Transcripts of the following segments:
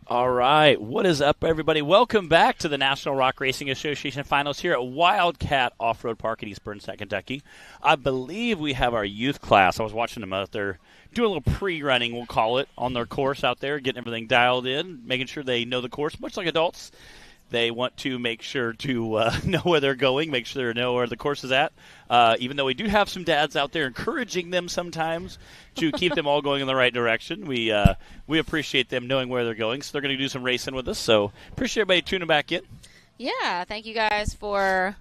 All right. What is up, everybody? Welcome back to the National Rock Racing Association Finals here at Wildcat Off-Road Park in East Burnside, Kentucky. I believe we have our youth class. I was watching them out there doing a little pre-running, we'll call it, on their course out there, getting everything dialed in, making sure they know the course, much like adults. They want to make sure to know where they're going, make sure they know where the course is at. Even though we do have some dads out there encouraging them sometimes to keep them all going in the right direction, we appreciate them knowing where they're going. So they're going to do some racing with us. So appreciate everybody tuning back in. Yeah, thank you guys for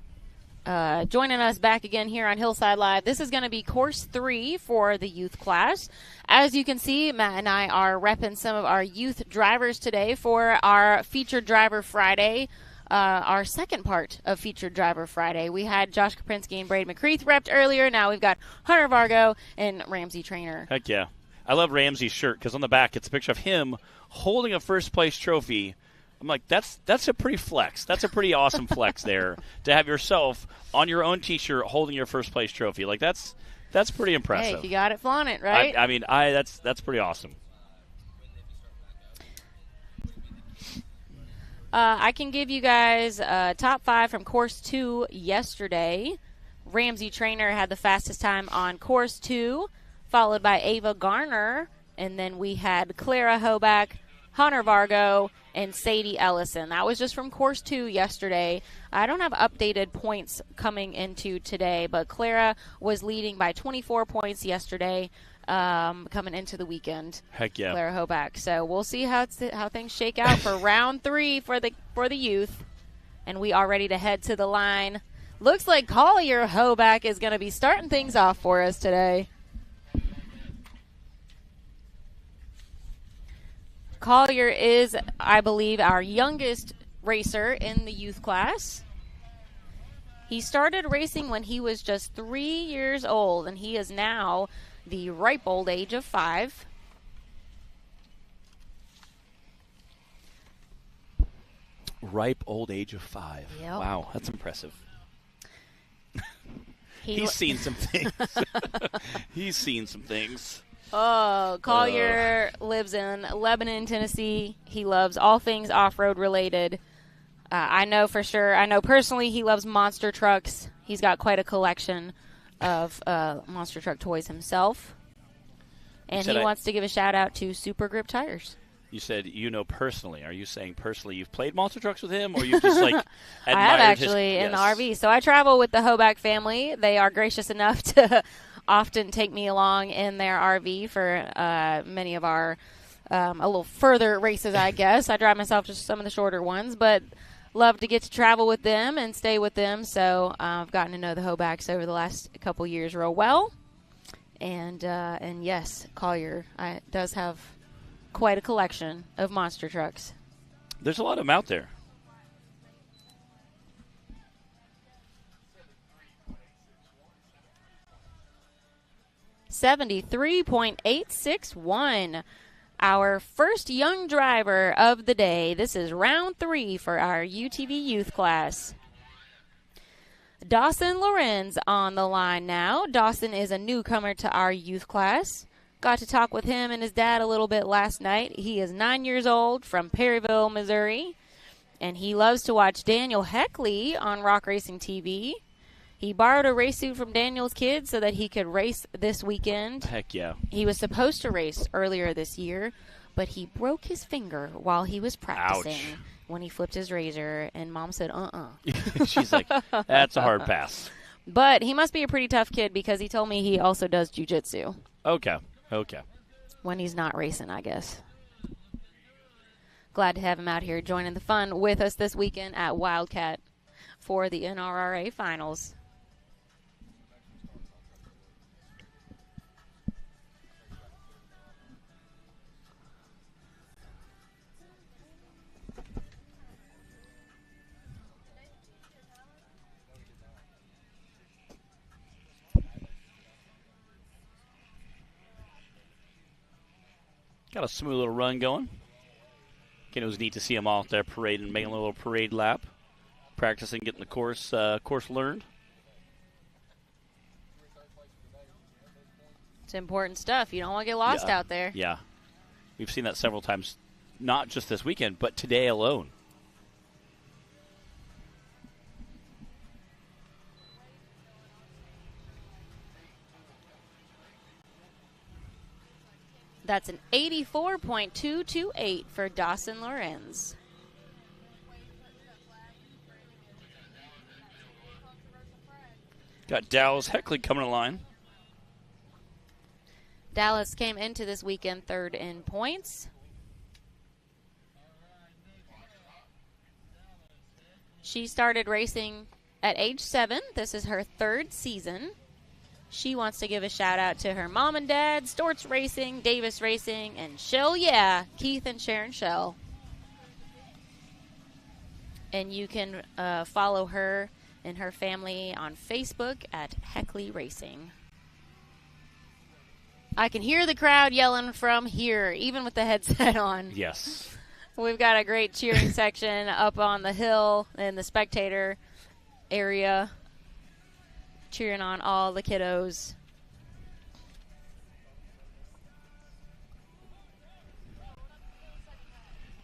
joining us back again here on Hillside Live. This is going to be course 3 for the youth class. As you can see, Matt and I are repping some of our youth drivers today for our Featured Driver Friday, our second part of Featured Driver Friday. We had Josh Kaprinski and Brady McCreath repped earlier. Now we've got Hunter Vargo and Ramsey Trainer. Heck yeah. I love Ramsey's shirt because on the back it's a picture of him holding a first-place trophy. I'm like, that's a pretty flex. That's a pretty awesome flex there to have yourself on your own T-shirt holding your first-place trophy. Like, that's pretty impressive. Hey, if you got it, flaunt it, right? That's pretty awesome. I can give you guys top 5 from course 2 yesterday. Ramsey Trainer had the fastest time on course 2, followed by Ava Garner, and then we had Clara Hoback, Hunter Vargo, and Sadie Ellison. That was just from course 2 yesterday. I don't have updated points coming into today, but Clara was leading by 24 points yesterday coming into the weekend. Heck yeah. Clara Hoback. So we'll see how things shake out for round 3 for the youth. And we are ready to head to the line. Looks like Collier Hoback is going to be starting things off for us today. Collier is, I believe, our youngest racer in the youth class. He started racing when he was just 3 years old, and he is now the ripe old age of 5. Ripe old age of 5. Yep. Wow, that's impressive. He's seen some things. He's seen some things. Oh, Collier lives in Lebanon, Tennessee. He loves all things off-road related. I know for sure. I know personally he loves monster trucks. He's got quite a collection of monster truck toys himself. And he wants to give a shout-out to Super Grip Tires. You said you know personally. Are you saying personally you've played monster trucks with him, or you've just, like, admired I have actually in the RV. So I travel with the Hoback family. They are gracious enough to often take me along in their RV for many of our a little further races, I guess. I drive myself to some of the shorter ones, but love to get to travel with them and stay with them. So I've gotten to know the Hobacks over the last couple years real well. And yes, Collier does have quite a collection of monster trucks. There's a lot of them out there. .861. Our first young driver of the day. This is round 3 for our UTV youth class. Dawson Lorenz on the line now. Dawson is a newcomer to our youth class. Got to talk with him and his dad a little bit last night. He is 9 years old from Perryville, Missouri, and he loves to watch Daniel Heckley on Rock Racing TV. He borrowed a race suit from Daniel's kids so that he could race this weekend. Heck yeah. He was supposed to race earlier this year, but he broke his finger while he was practicing. Ouch. When he flipped his razor, and Mom said, She's like, that's a hard pass. But he must be a pretty tough kid because he told me he also does jiu-jitsu. Okay. When he's not racing, I guess. Glad to have him out here joining the fun with us this weekend at Wildcat for the NRRA Finals. Got a smooth little run going. Again, it was neat to see them all out there parading, making a little parade lap, practicing, getting the course learned. It's important stuff. You don't want to get lost out there. Yeah. We've seen that several times not just this weekend, but today alone. That's an 84.228 for Dawson Lorenz. Got Dallas Heckley coming in line. Dallas came into this weekend third in points. She started racing at age 7. This is her 3rd season. She wants to give a shout out to her mom and dad, Storts Racing, Davis Racing, and Shell Yeah, Keith and Sharon Shell. And you can follow her and her family on Facebook at Heckley Racing. I can hear the crowd yelling from here, even with the headset on. Yes. We've got a great cheering section up on the hill in the spectator area, cheering on all the kiddos.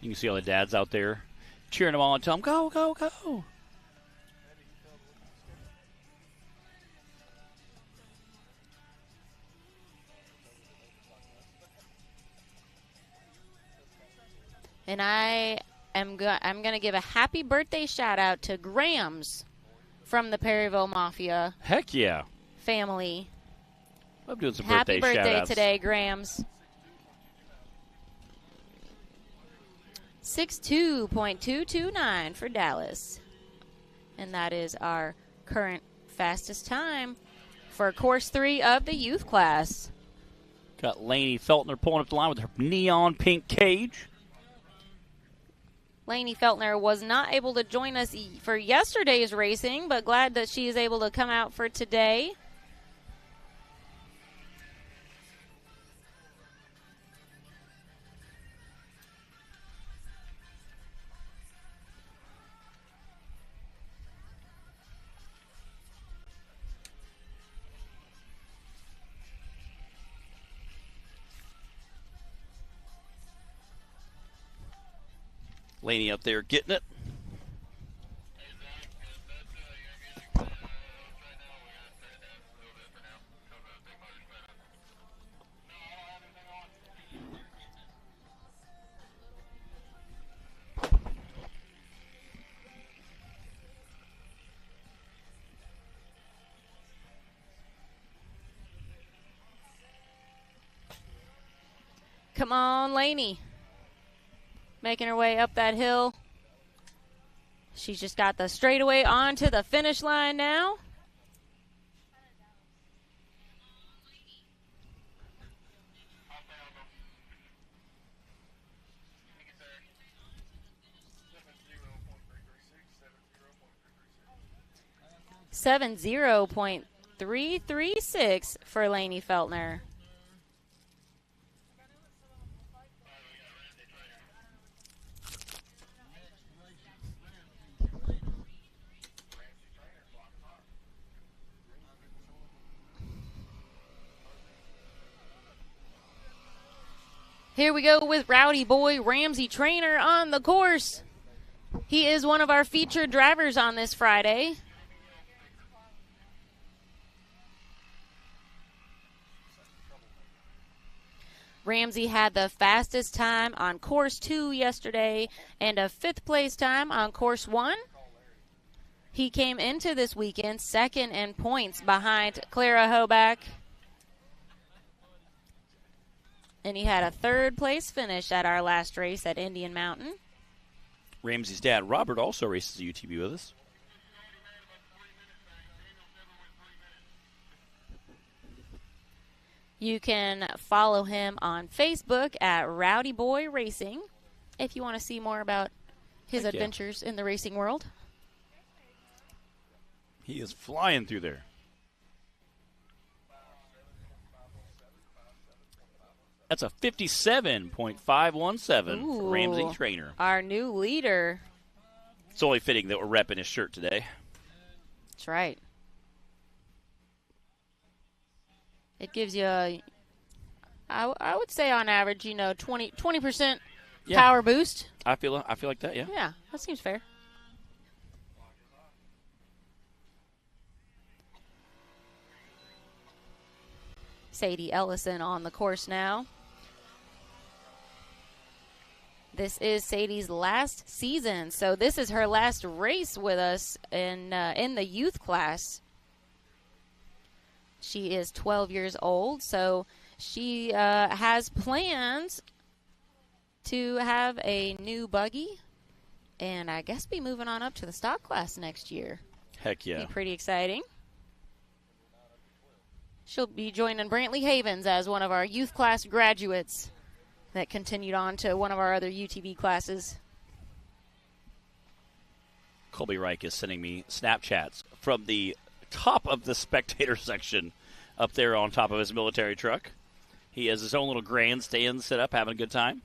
You can see all the dads out there cheering them on and tell them, go, go, go. And I'm going to give a happy birthday shout out to Grams from the Perryville Mafia. Heck yeah. Family. I'm doing some Happy birthday birthday shout-outs today, Grams. 62.229 for Dallas. And that is our current fastest time for course 3 of the youth class. Got Lainey Feltner pulling up the line with her neon pink cage. Lainey Feltner was not able to join us for yesterday's racing, but glad that she is able to come out for today. Lainey up there getting it. Come on, Lainey. Making her way up that hill. She's just got the straightaway onto the finish line now. .336 for Lainey Feltner. Here we go with Rowdy Boy Ramsey Trainer on the course. He is one of our featured drivers on this Friday. Ramsey had the fastest time on course 2 yesterday and a 5th place time on course 1. He came into this weekend second in points behind Clara Hoback. And he had a 3rd place finish at our last race at Indian Mountain. Ramsey's dad, Robert, also races the UTV with us. You can follow him on Facebook at Rowdy Boy Racing if you want to see more about his adventures in the racing world. He is flying through there. That's a 57.517 for Ramsey Trainer. Our new leader. It's only fitting that we're repping his shirt today. That's right. It gives you, I would say on average, 20% power boost. I feel like that, yeah. Yeah, that seems fair. Sadie Ellison on the course now. This is Sadie's last season, so this is her last race with us in the youth class. She is 12 years old, so she has plans to have a new buggy and I guess be moving on up to the stock class next year. Heck yeah. Be pretty exciting. She'll be joining Brantley Havens as one of our youth class graduates that continued on to one of our other UTV classes. Colby Reich is sending me Snapchats from the top of the spectator section up there on top of his military truck. He has his own little grandstand set up, having a good time.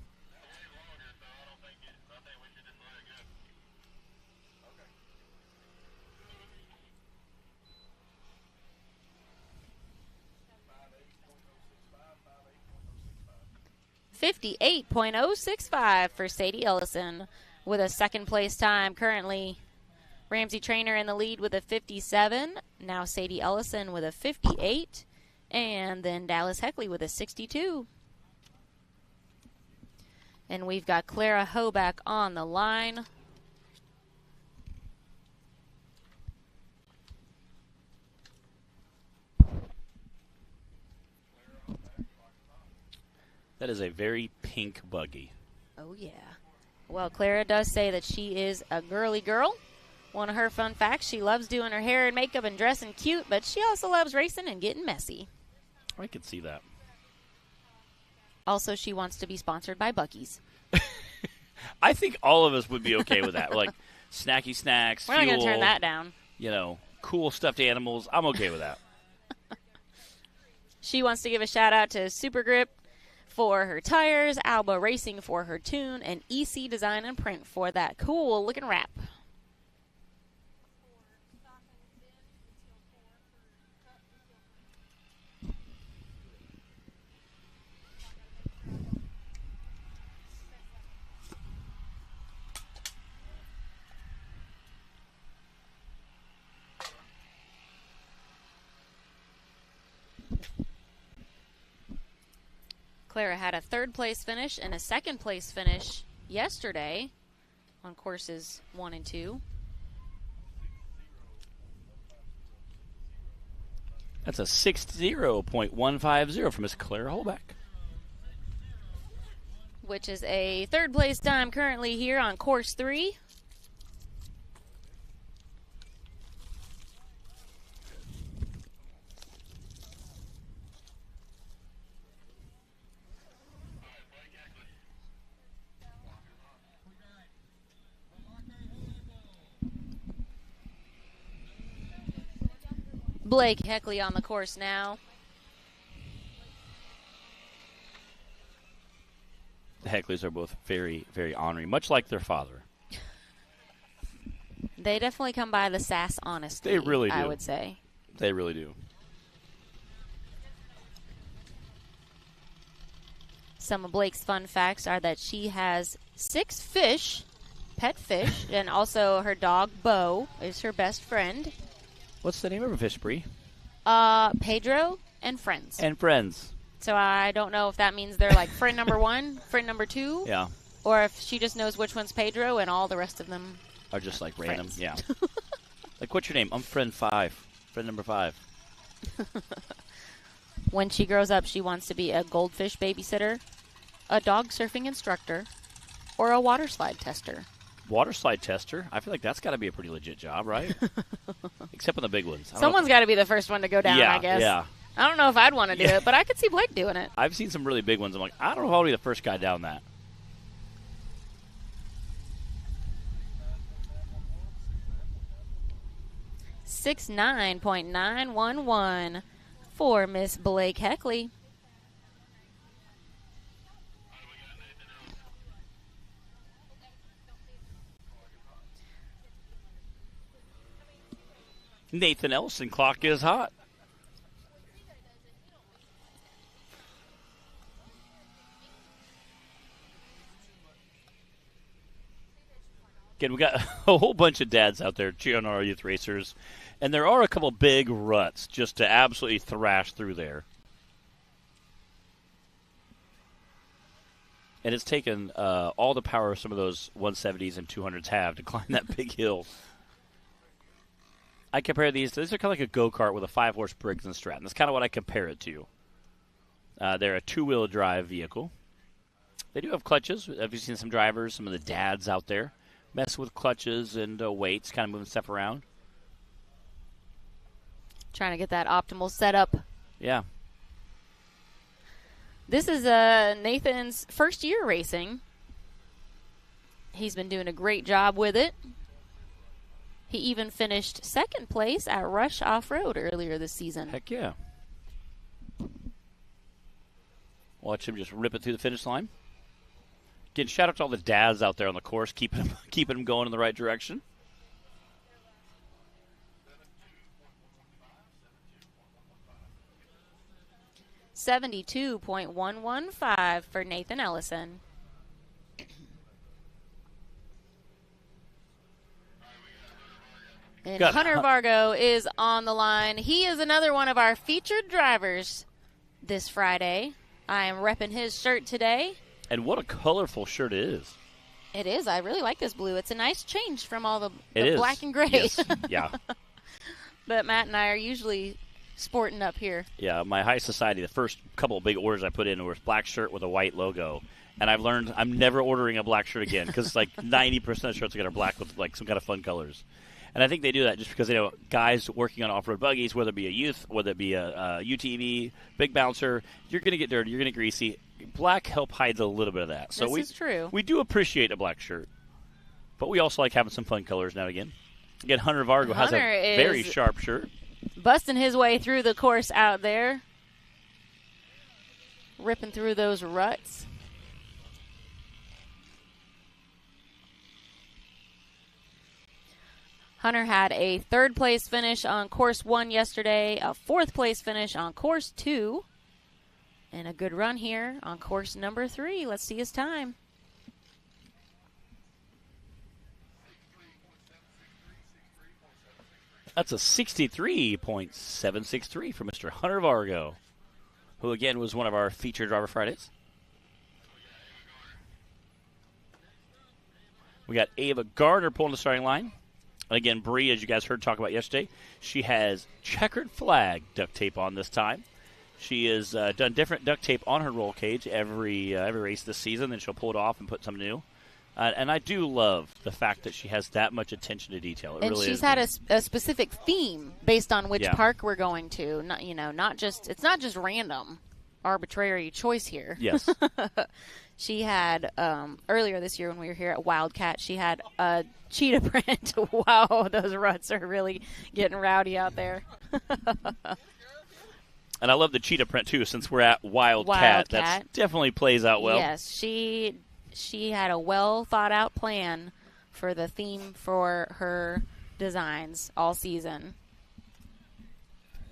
.065 for Sadie Ellison with a second place time. Currently, Ramsey Trainer in the lead with a 57. Now Sadie Ellison with a 58. And then Dallas Heckley with a 62. And we've got Clara Hoback on the line. That is a very pink buggy. Oh, yeah. Well, Clara does say that she is a girly girl. One of her fun facts, she loves doing her hair and makeup and dressing cute, but she also loves racing and getting messy. I can see that. Also, she wants to be sponsored by Buc-ee's. I think all of us would be okay with that. Like snacky snacks, We're fuel, not going to turn that down. You know, cool stuffed animals. I'm okay with that. She wants to give a shout-out to Super Grip for her tires, Alba Racing for her tune, and EC Design and Print for that cool-looking wrap. Clara had a third-place finish and a second-place finish yesterday on courses 1 and 2. That's a 60.150 from Miss Clara Holback. Which is a third-place time currently here on course 3. Blake Heckley on the course now. The Heckleys are both very, very ornery, much like their father. They definitely come by the sass honesty. They really do. I would say. They really do. Some of Blake's fun facts are that she has 6 fish, pet fish, and also her dog, Bo, is her best friend. What's the name of her fish, Bree? Pedro and Friends. And Friends. So I don't know if that means they're like friend number 1, friend number 2. Yeah. Or if she just knows which one's Pedro and all the rest of them are just like random. friends. Yeah. Like, what's your name? I'm friend 5. Friend number 5. When she grows up, she wants to be a goldfish babysitter, a dog surfing instructor, or a water slide tester. Water slide tester? I feel like that's got to be a pretty legit job, right? Except on the big ones. Someone's got to be the first one to go down, I guess. Yeah. I don't know if I'd want to do it, but I could see Blake doing it. I've seen some really big ones. I'm like, I don't know if I'll be the first guy down that. .911 for Miss Blake Heckley. Nathan Elson clock is hot. Again, we got a whole bunch of dads out there cheering on our youth racers, and there are a couple big ruts just to absolutely thrash through there. And it's taken all the power some of those 170s and 200s have to climb that big hill. I compare these are kind of like a go-kart with a 5-horse Briggs and Stratton. That's kind of what I compare it to. They're a 2-wheel drive vehicle. They do have clutches. Have you seen some drivers, some of the dads out there, messing with clutches and weights, kind of moving stuff around? Trying to get that optimal setup. Yeah. This is Nathan's first year racing. He's been doing a great job with it. He even finished second place at Rush Off-Road earlier this season. Heck yeah. Watch him just rip it through the finish line. Again, shout out to all the dads out there on the course, keeping them going in the right direction. $72.115 for Nathan Ellison. And Hunter Vargo is on the line. He is another one of our featured drivers this Friday. I am repping his shirt today. And what a colorful shirt it is. It is. I really like this blue. It's a nice change from all the is. Black and gray. Yes. Yeah. But Matt and I are usually sporting up here. Yeah, my high society, the first couple of big orders I put in was black shirt with a white logo. And I've learned I'm never ordering a black shirt again because like 90% of shirts are black with like some kind of fun colors. And I think they do that just because, guys working on off-road buggies, whether it be a youth, whether it be a UTV, big bouncer, you're going to get dirty, you're going to get greasy. Black help hides a little bit of that. So this is true. We do appreciate a black shirt, but we also like having some fun colors now and again. Again, Hunter Vargo has a very sharp shirt. Busting his way through the course out there. Ripping through those ruts. Hunter had a third-place finish on Course 1 yesterday, a fourth-place finish on Course 2, and a good run here on Course number 3. Let's see his time. That's a 63.763 for Mr. Hunter Vargo, who, again, was one of our featured Driver Fridays. We got Ava Gardner pulling the starting line. And again, Bree, as you guys heard talk about yesterday, she has checkered flag duct tape on this time. She has done different duct tape on her roll cage every race this season. Then she'll pull it off and put some new. And I do love the fact that she has that much attention to detail. And she's had a specific theme based on which park we're going to. It's not just random, arbitrary choice here. Yes. She had, earlier this year when we were here at Wildcat, she had a cheetah print. Wow, those ruts are really getting rowdy out there. And I love the cheetah print, too, since we're at Wildcat. That definitely plays out well. Yes, she had a well-thought-out plan for the theme for her designs all season.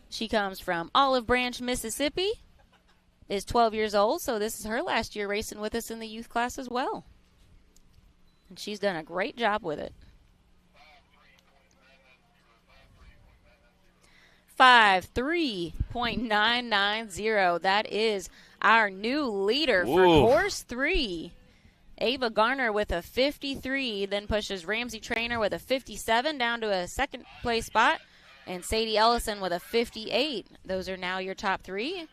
She comes from Olive Branch, Mississippi. Is 12 years old, so this is her last year racing with us in the youth class as well. And she's done a great job with it. 5.3.990. That is our new leader for Course 3. Ava Garner with a 53, then pushes Ramsey Trainer with a 57 down to a second place spot, and Sadie Ellison with a 58. Those are now your top three.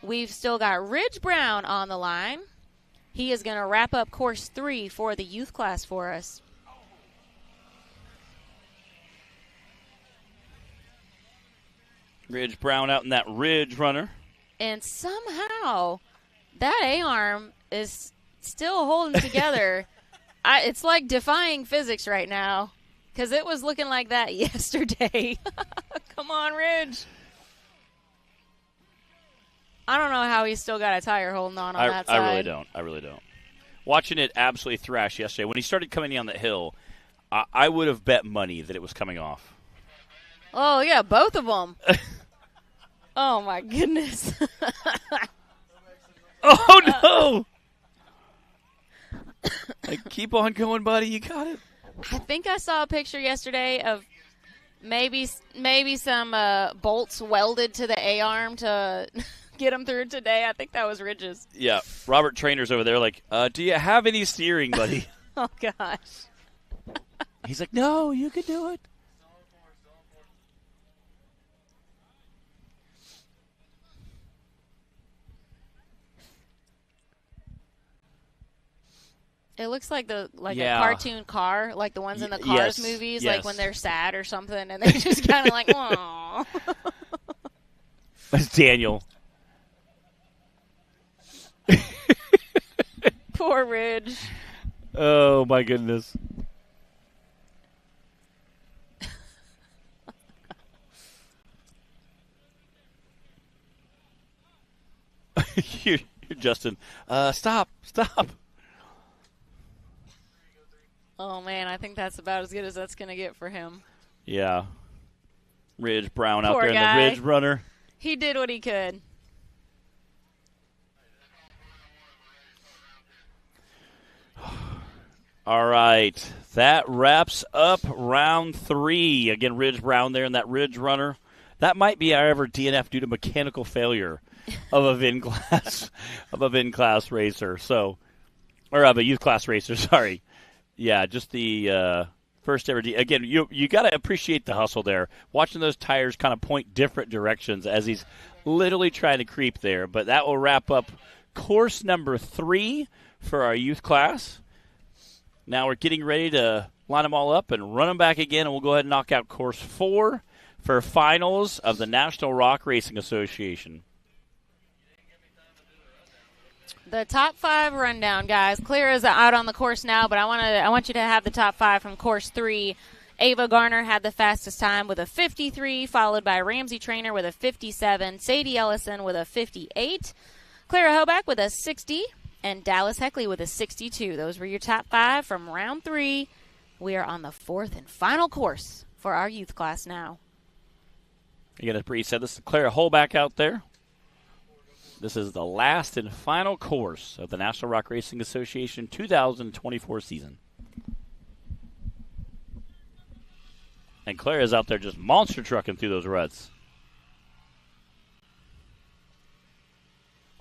We've still got Ridge Brown on the line. He is going to wrap up Course 3 for the youth class for us. Ridge Brown out in that Ridge runner. And somehow that A-arm is still holding together. It's like defying physics right now because it was looking like that yesterday. Come on, Ridge. I don't know how he's still got a tire holding on that side. I really don't. Watching it absolutely thrash yesterday, when he started coming down that hill, I would have bet money that it was coming off. Oh, yeah, both of them. Oh, my goodness. Oh, no. Like, keep on going, buddy. You got it. I think I saw a picture yesterday of maybe some bolts welded to the A-arm to get him through today. I think that was Ridge's. Yeah. Robert Trainer's over there like, do you have any steering, buddy? Oh, gosh. He's like, no, you can do it. It looks like a cartoon car, like the ones in the Cars movies, like when they're sad or something, and they're just kind of like, "Aww." That's Daniel. Poor Ridge. Oh my goodness. You're Justin. Stop. Oh, man, I think that's about as good as that's going to get for him. Yeah. Ridge Brown out Poor there guy. in the Ridge Runner. He did what he could. All right. That wraps up round 3. Again, Ridge Brown there in that Ridge Runner. That might be our ever DNF due to mechanical failure of a VIN class racer. So, or of a youth class racer, sorry. Yeah, just the first ever. Again, you got to appreciate the hustle there. Watching those tires kind of point different directions as he's literally trying to creep there. But that will wrap up course number 3 for our youth class. Now we're getting ready to line them all up and run them back again, and we'll go ahead and knock out course 4 for finals of the National Rock Racing Association. The top 5 rundown, guys. Claire is out on the course now, but I want you to have the top 5 from course 3. Ava Garner had the fastest time with a 53, followed by Ramsey Trainer with a 57, Sadie Ellison with a 58, Clara Hoback with a 60, and Dallas Heckley with a 62. Those were your top 5 from round 3. We are on the 4th and final course for our youth class now. Again, as Bree said, this is Clara Holback out there. This is the last and final course of the National Rock Racing Association 2024 season. And Claire is out there just monster trucking through those ruts.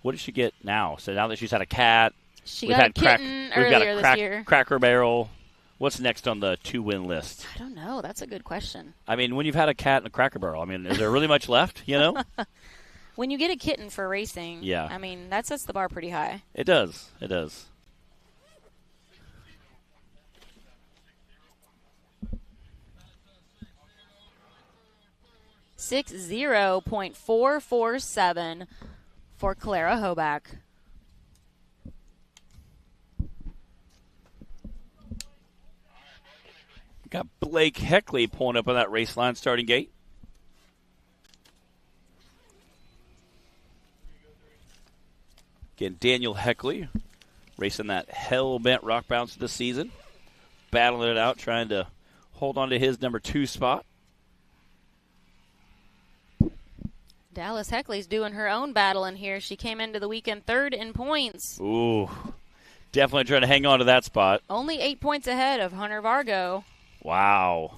What did she get now? So now that she's had a cat, she got a kitten earlier this year. Cracker Barrel. What's next on the 2-win list? I don't know. That's a good question. I mean, when you've had a cat and a Cracker Barrel, I mean, is there really much left, you know? When you get a kitten for racing, yeah. I mean, that sets the bar pretty high. It does. It does. $60.447 for Clara Hoback. Got Blake Heckley pulling up on that race line starting gate. Again, Daniel Heckley racing that hell-bent rock bounce this season. Battling it out, trying to hold on to his number 2 spot. Dallas Heckley's doing her own battle in here. She came into the weekend 3rd in points. Ooh, definitely trying to hang on to that spot. Only 8 points ahead of Hunter Vargo. Wow.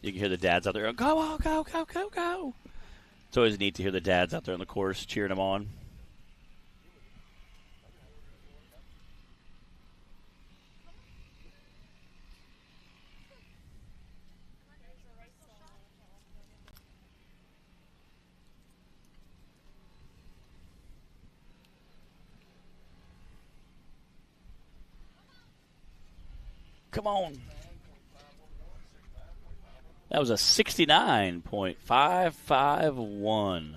You can hear the dads out there going, go, on, go, go, go, go. It's always neat to hear the dads out there on the course cheering them on. Come on. That was a 69.551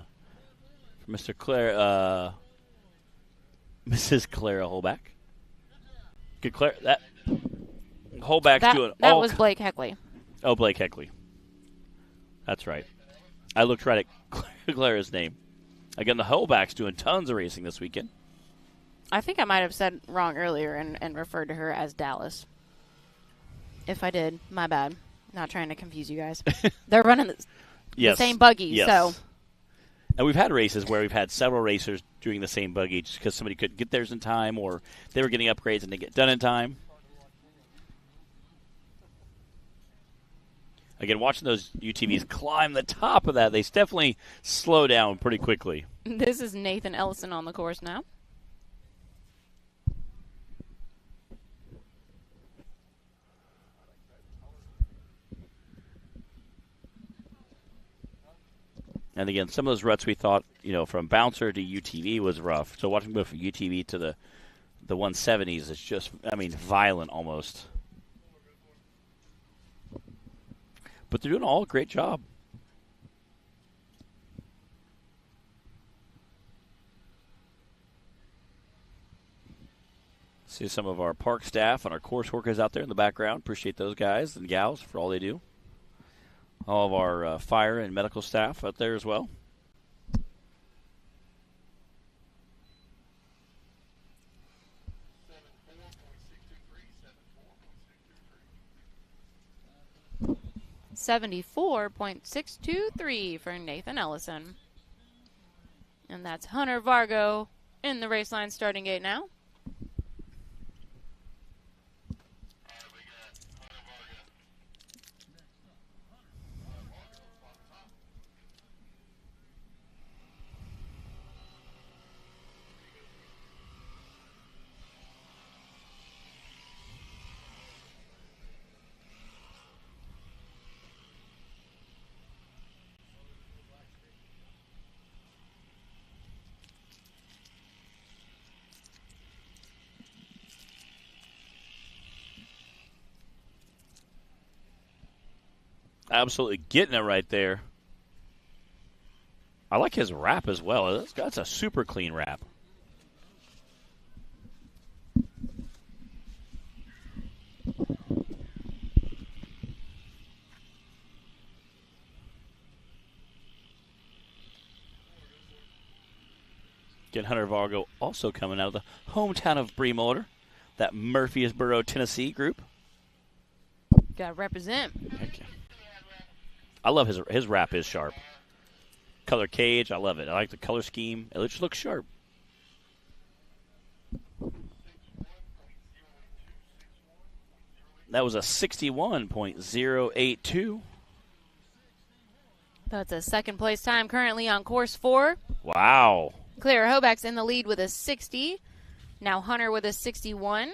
for Mrs. Clara Holback. Good Clara. That Holback's doing that all. Was Blake Heckley. Oh, Blake Heckley. That's right. I looked right at Clara's name. Again, the Holback's doing tons of racing this weekend. I think I might have said wrong earlier and referred to her as Dallas. If I did, my bad. Not trying to confuse you guys. They're running the same buggy, yes. so. And we've had races where we've had several racers doing the same buggy just because somebody couldn't get theirs in time or they were getting upgrades and they get done in time. Again, watching those UTVs climb the top of that, they definitely slow down pretty quickly. This is Nathan Ellison on the course now. And again, some of those ruts we thought, from bouncer to UTV was rough. So watching them go from UTV to the 170s is just, violent almost. But they're doing all a great job. See some of our park staff and our course workers out there in the background. Appreciate those guys and gals for all they do. All of our fire and medical staff out there as well. $74.623 for Nathan Ellison. And that's Hunter Vargo in the race line starting gate now. Absolutely getting it right there. I like his wrap as well. That's a super clean wrap. Again, Hunter Vargo also coming out of the hometown of Bremotor, that Murfreesboro, Tennessee group. Got to represent. Okay. I love his wrap is sharp. Color cage, I love it. I like the color scheme. It just looks sharp. That was a 61.082. That's a second place time currently on course 4. Wow. Claire Hoback's in the lead with a 60. Now Hunter with a 61.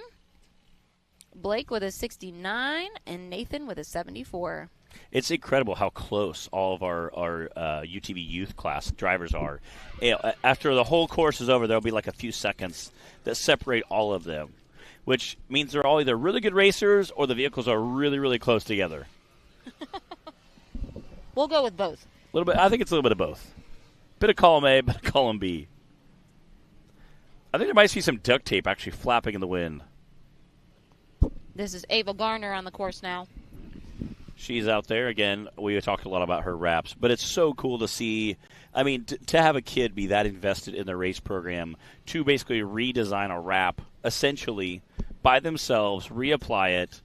Blake with a 69. And Nathan with a 74. It's incredible how close all of our UTV youth class drivers are. After the whole course is over, there'll be like a few seconds that separate all of them, which means they're all either really good racers or the vehicles are really, really close together. We'll go with both. A little bit. I think it's a little bit of both. Bit of column A, bit of column B. I think there might be some duct tape actually flapping in the wind. This is Ava Garner on the course now. She's out there. Again, we talked a lot about her wraps, but it's so cool to see. To have a kid be that invested in the race program to basically redesign a wrap, essentially, by themselves, reapply it,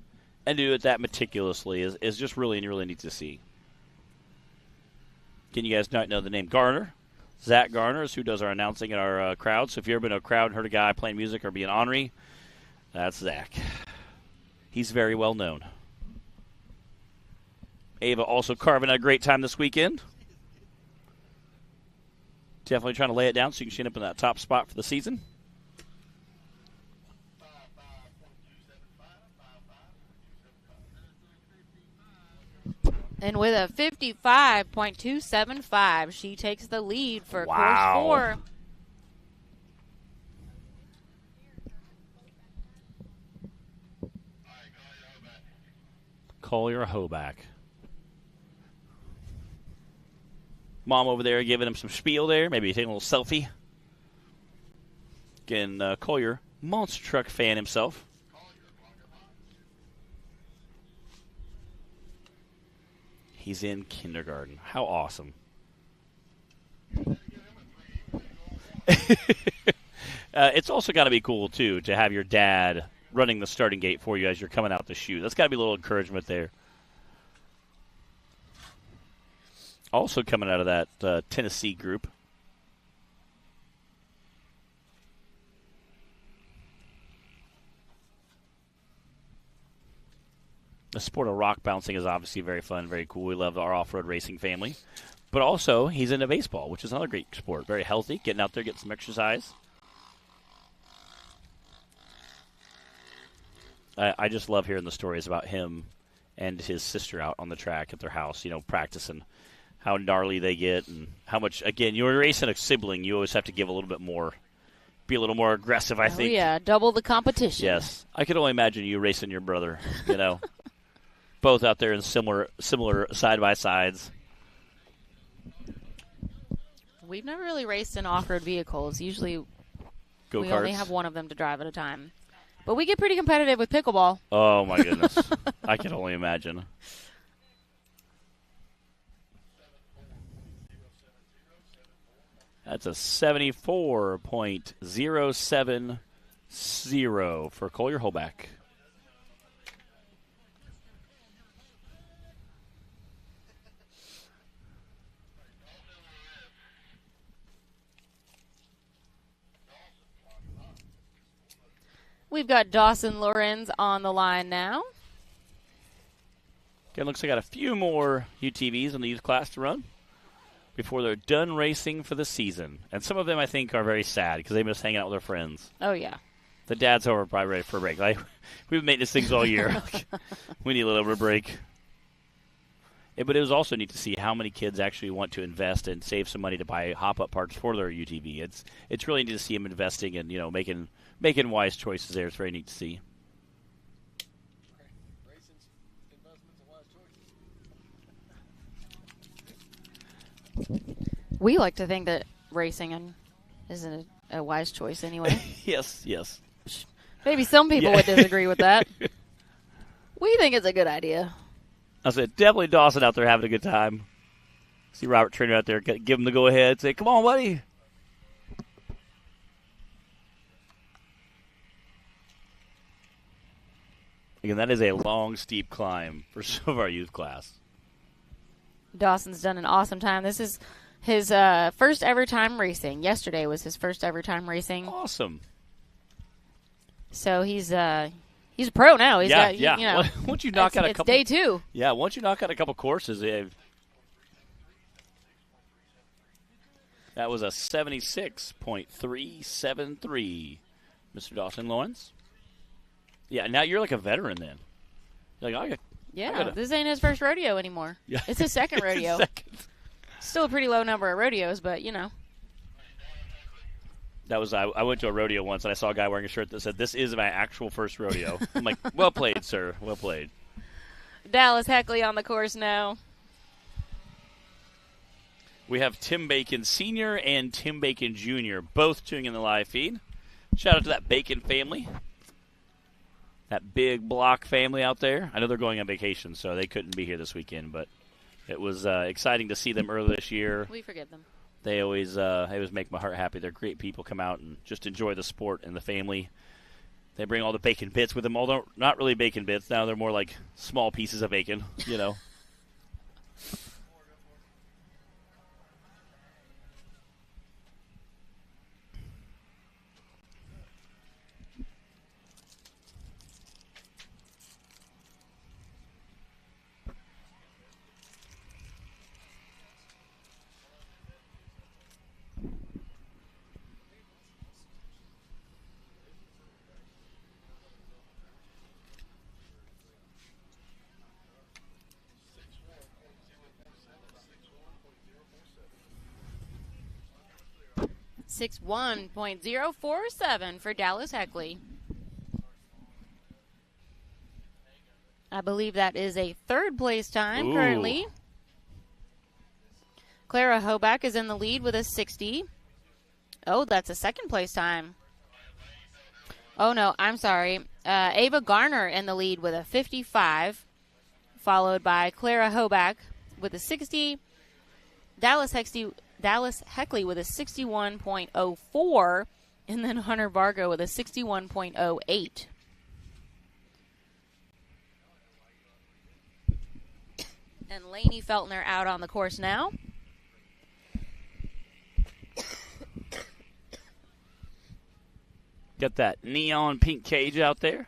and do it that meticulously is just really, really neat to see. Can you guys not know the name Garner? Zach Garner is who does our announcing in our crowd. So if you've ever been in a crowd and heard a guy playing music or being ornery, that's Zach. He's very well known. Ava also carving a great time this weekend. Definitely trying to lay it down so you can end up in that top spot for the season. And with a 55.275, she takes the lead for course 4. Collier Hoback. Mom over there giving him some spiel there. Maybe taking a little selfie. Again, Collier, monster truck fan himself. He's in kindergarten. How awesome. It's also got to be cool, too, to have your dad running the starting gate for you as you're coming out the chute. That's got to be a little encouragement there. Also coming out of that Tennessee group. The sport of rock bouncing is obviously very fun, very cool. We love our off-road racing family. But also, he's into baseball, which is another great sport. Very healthy, getting out there, getting some exercise. I just love hearing the stories about him and his sister out on the track at their house, practicing how gnarly they get and how much, again, you're racing a sibling, you always have to give a little bit more, be a little more aggressive, I think. Oh, yeah, double the competition. Yes. I could only imagine you racing your brother, both out there in similar side-by-sides. We've never really raced in off-road vehicles. Usually Go-karts. We only have one of them to drive at a time. But we get pretty competitive with pickleball. Oh, my goodness. I can only imagine. That's a 74.070 for Collier Holback. We've got Dawson Lorenz on the line now. Again, looks like I got a few more UTVs in the youth class to run before they're done racing for the season. And some of them, I think, are very sad because they miss hanging out with their friends. Oh, yeah. The dad's over, probably ready for a break. We've been making these things all year. We need a little bit of a break. But it was also neat to see how many kids actually want to invest and save some money to buy hop-up parts for their UTV. It's really neat to see them investing and making wise choices there. It's very neat to see. We like to think that racing isn't a wise choice anyway. Yes. Maybe some people would disagree with that. We think it's a good idea. I said, definitely Dawson out there having a good time. See Robert Trainer out there, give him the go-ahead. Say, come on, buddy. Again, that is a long, steep climb for some of our youth class. Dawson's done an awesome time. This is his first ever time racing. Yesterday was his first ever time racing. Awesome. So he's a pro now. He's got. Once you knock out a couple, it's day 2. Yeah, once you knock out a couple courses, that was a 76.373, Mr. Dawson Lawrence. Yeah, now you're like a veteran then. You're like, this ain't his first rodeo anymore. Yeah. It's his second rodeo. Still a pretty low number of rodeos, but That was I went to a rodeo once and I saw a guy wearing a shirt that said, "This is my actual first rodeo." I'm like, well played, sir. Well played. Dallas Heckley on the course now. We have Tim Bacon Sr. and Tim Bacon Jr. both tuning in the live feed. Shout out to that Bacon family. That big block family out there. I know they're going on vacation, so they couldn't be here this weekend, but it was exciting to see them early this year. We forgive them. They always make my heart happy. They're great people. Come out and just enjoy the sport and the family. They bring all the bacon bits with them, although not really bacon bits. Now they're more like small pieces of bacon, .047 for Dallas Heckley. I believe that is a third place time currently. Clara Hoback is in the lead with a 60. Oh, that's a second place time. Oh, no, I'm sorry. Ava Garner in the lead with a 55, followed by Clara Hoback with a 60. Dallas Heckley with a 61.04, And then Hunter Vargo with a 61.08. And Lainey Feltner out on the course now. Got that neon pink cage out there.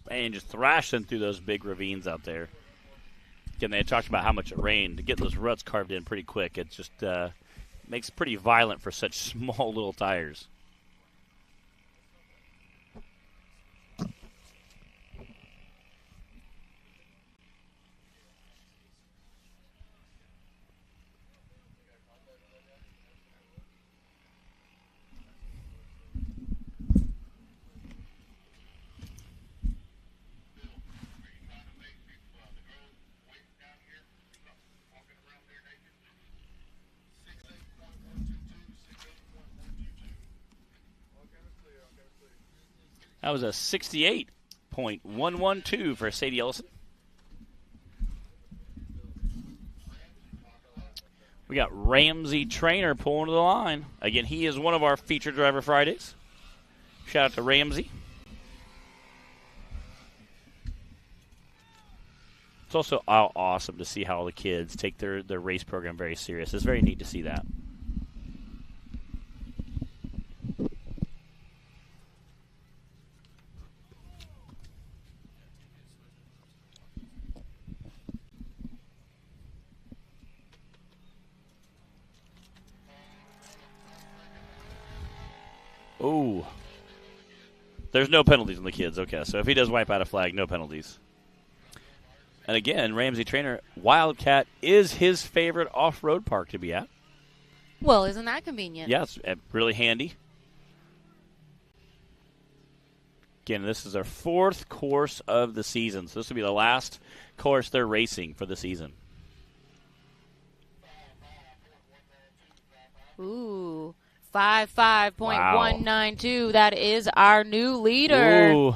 And just thrashing through those big ravines out there. Again, they had talked about how much it rained. To get those ruts carved in pretty quick, it just makes it pretty violent for such small little tires. That was a 68.112 for Sadie Ellison. We got Ramsey Trainer pulling to the line. Again, he is one of our featured driver Fridays. Shout out to Ramsey. It's also awesome to see how the kids take their race program very serious. It's very neat to see that. Oh, there's no penalties on the kids. Okay, so if he does wipe out a flag, no penalties. And again, Ramsey Trainer, Wildcat is his favorite off-road park to be at. Well, isn't that convenient? Yeah, it's really handy. Again, this is our fourth course of the season, so this will be the last course they're racing for the season. Ooh. 55.192. Wow. That is our new leader. Ooh.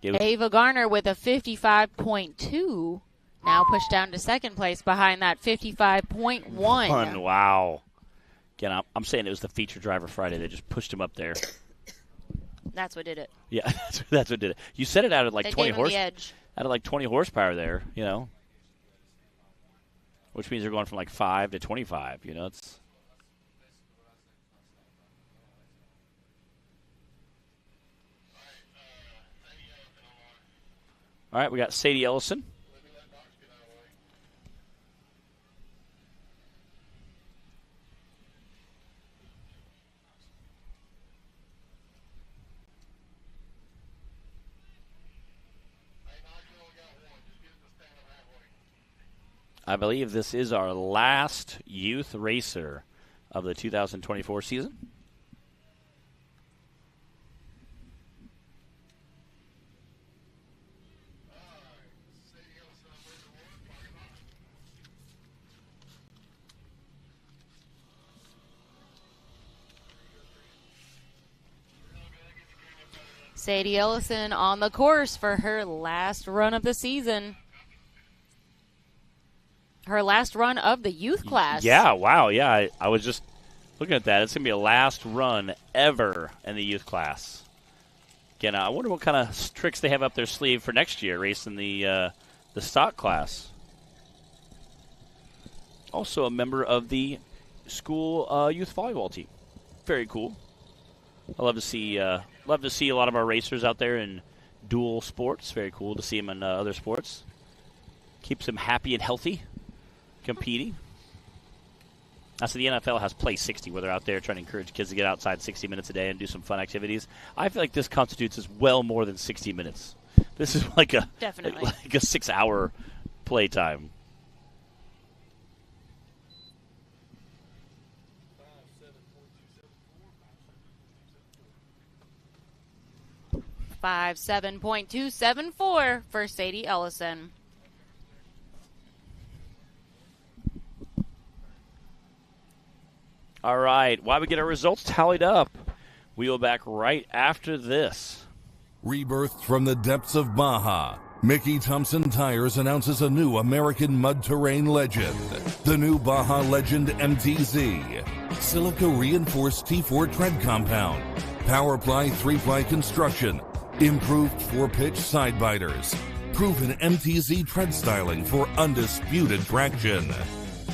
Ava Garner with a 55.2. Now pushed down to second place behind that 55.1. Wow. Again, I'm saying it was the feature driver Friday. They just pushed him up there. That's what did it. Yeah, that's what did it. You said it out of like 20 horsepower. Edge. Out of like 20 horsepower there, you know. Which means they're going from like 5 to 25. You know, it's. All right, we got Sadie Ellison. I believe this is our last youth racer of the 2024 season. Sadie Ellison on the course for her last run of the season. Her last run of the youth class. Yeah, wow, yeah. I was just looking at that. It's going to be a last run ever in the youth class. Again, I wonder what kind of tricks they have up their sleeve for next year, racing the stock class. Also a member of the school youth volleyball team. Very cool. I love to see a lot of our racers out there in dual sports. Very cool to see them in other sports. Keeps them happy and healthy. Competing. So the NFL has Play 60, where they're out there trying to encourage kids to get outside 60 minutes a day and do some fun activities. I feel like this constitutes as well more than 60 minutes. This is like a 6-hour play time. .274 for Sadie Ellison. All right, while we get our results tallied up, We will be back right after this. Rebirthed from the depths of Baja, Mickey Thompson Tires announces a new American mud terrain legend. The new Baja Legend MTZ. Silica-reinforced T4 tread compound. Power-ply 3-ply construction. Improved 4-pitch side biters. Proven MTZ tread styling for undisputed traction.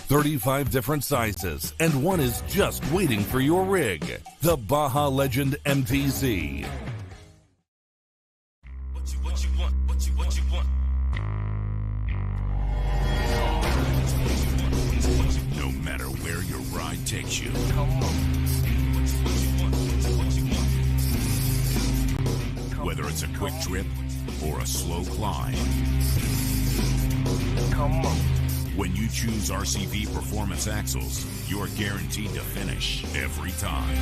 35 different sizes, and one is just waiting for your rig. The Baja Legend MTZ. What you want? No matter where your ride takes you. Whether it's a quick trip or a slow climb. When you choose RCV Performance Axles, you're guaranteed to finish every time.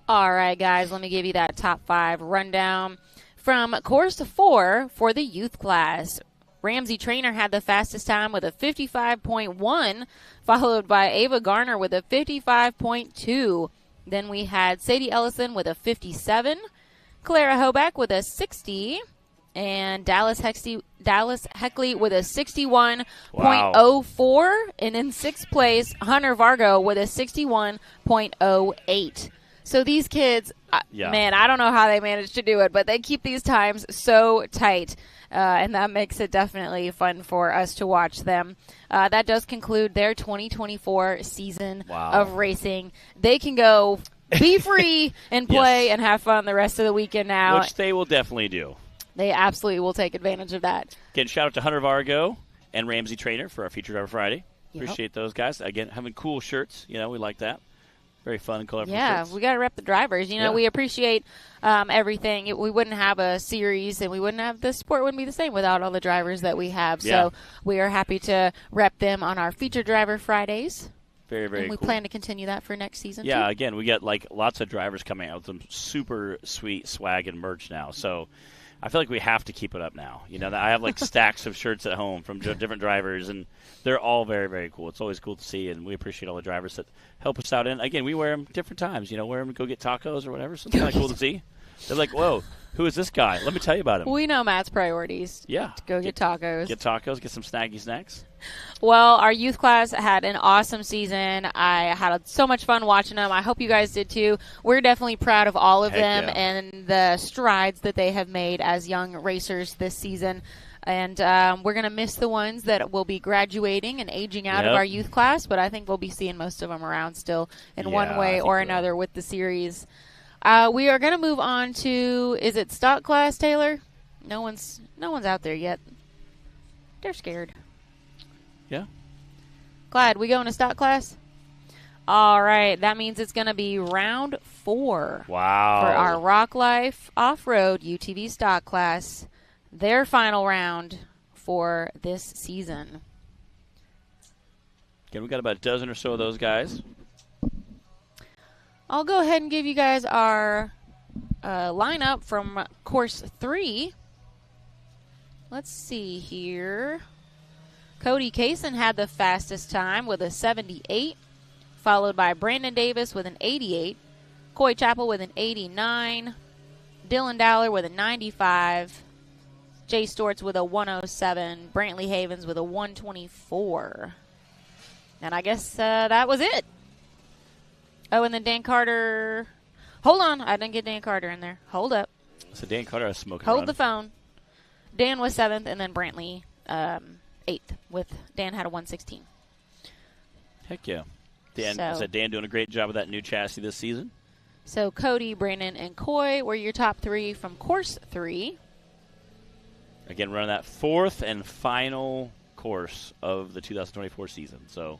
All right, guys, let me give you that top 5 rundown. From course 4 for the youth class, Ramsey Trainer had the fastest time with a 55.1, followed by Ava Garner with a 55.2. Then we had Sadie Ellison with a 57, Clara Hoback with a 60, and Dallas Heckley with a 61.04. Wow. And in 6th place, Hunter Vargo with a 61.08. So these kids, man, I don't know how they manage to do it, but they keep these times so tight, and that makes it definitely fun for us to watch them. That does conclude their 2024 season of racing. They can go be free and play and have fun the rest of the weekend now. Which they will definitely do. They absolutely will take advantage of that. Again, shout out to Hunter Vargo and Ramsey Trainer for our Feature Driver Friday. Appreciate those guys. Again, having cool shirts. We like that. Very fun and colorful shirts. We got to rep the drivers. We appreciate everything. We wouldn't have a series, and we wouldn't have the sport wouldn't be the same without all the drivers that we have. Yeah. So we are happy to rep them on our Feature Driver Fridays. Very, very cool. And we plan to continue that for next season, too. Again, we got lots of drivers coming out with some super sweet swag and merch now. So I feel like we have to keep it up now. I have stacks of shirts at home from different drivers, and they're all very, very cool. It's always cool to see, and we appreciate all the drivers that help us out. And again, we wear them different times. Wear them to go get tacos or whatever. Something kind of cool to see. They're like, whoa, who is this guy? Let me tell you about him. We know Matt's priorities. Yeah. To go get tacos. Get tacos, get some snaggy snacks. Well, our youth class had an awesome season. I had so much fun watching them. I hope you guys did too. We're definitely proud of all of them and the strides that they have made as young racers this season. And we're going to miss the ones that will be graduating and aging out of our youth class, but I think we'll be seeing most of them around still in one way or another with the series. We are going to move on to, is it stock class, Taylor? No one's out there yet. They're scared. Yeah. Clyde, we going to stock class? All right. That means it's going to be round 4. Wow. For our Rock Life Off-Road UTV stock class. Their final round for this season. Again, we got about a dozen or so of those guys. I'll go ahead and give you guys our lineup from course 3. Let's see here. Cody Kaysen had the fastest time with a 78, followed by Brandon Davis with an 88, Coy Chappell with an 89, Dylan Dowler with a 95, Jay Stortz with a 107, Brantley Havens with a 124. And I guess that was it. Oh, and then Dan Carter. Hold on. I didn't get Dan Carter in there. Hold up. So Dan Carter has smoking Hold run. the phone. Dan was 7th, and then Brantley 8th. With Dan had a 116. Heck yeah. Dan doing a great job with that new chassis this season. So Cody, Brandon, and Coy were your top 3 from course 3. Again, running that 4th and final course of the 2024 season. So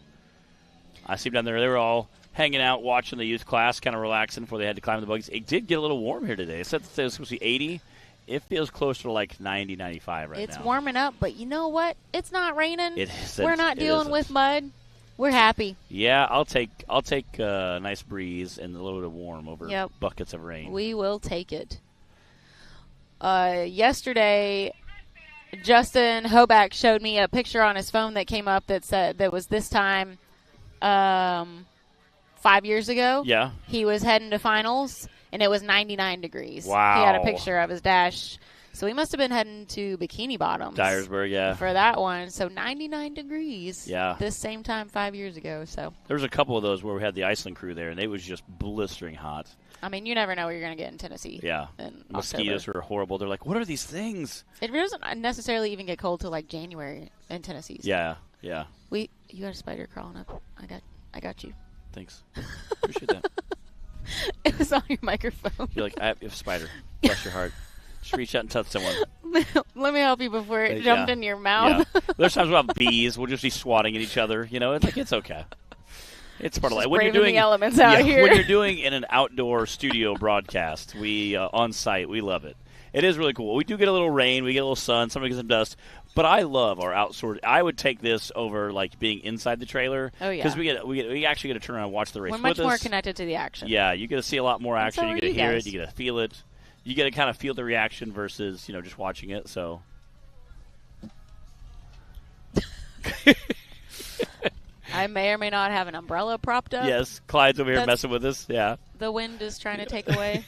I see them down there. They were all hanging out, watching the youth class, kind of relaxing before they had to climb the buggies. It did get a little warm here today. It said it was supposed to be 80. It feels closer to 90, 95 right now. It's warming up, but you know what? It's not raining. It isn't. We're not dealing with mud. We're happy. Yeah, I'll take a nice breeze and a little bit of warm over buckets of rain. We will take it. Yesterday, Justin Hoback showed me a picture on his phone that came up that said that was this time 5 years ago. Yeah. He was heading to finals, and it was 99 degrees. Wow. He had a picture of his dash. So he must have been heading to Bikini Bottoms. Dyersburg, yeah. For that one. So 99 degrees. Yeah. This same time 5 years ago. So there was a couple of those where we had the Iceland crew there, and it was just blistering hot. I mean, you never know what you're going to get in Tennessee. Yeah. Mosquitoes are horrible. They're like, what are these things? It doesn't necessarily even get cold till like January in Tennessee. So. Yeah. You got a spider crawling up. I got you. Thanks. Appreciate that. It was on your microphone. You're like, I have a spider. Bless your heart. Just reach out and touch someone. Let me help you before it jumped into your mouth. Yeah. There's times we'll have bees. We'll just be swatting at each other. You know, it's okay. It's part of life. When you're doing the elements out here. When you're doing in an outdoor studio broadcast, we on site, we love it. It is really cool. We do get a little rain, we get a little sun, somebody gets some dust, but I love our outdoor. I would take this over like being inside the trailer. Oh yeah, because we actually get to turn around and watch the race. We're much more connected to the action. Yeah, you get to see a lot more action. You get to hear guys. it. You get to feel it. You get to kind of feel the reaction versus just watching it. So. I may or may not have an umbrella propped up. Yes, Clyde's over here messing with us. Yeah. The wind is trying to take away.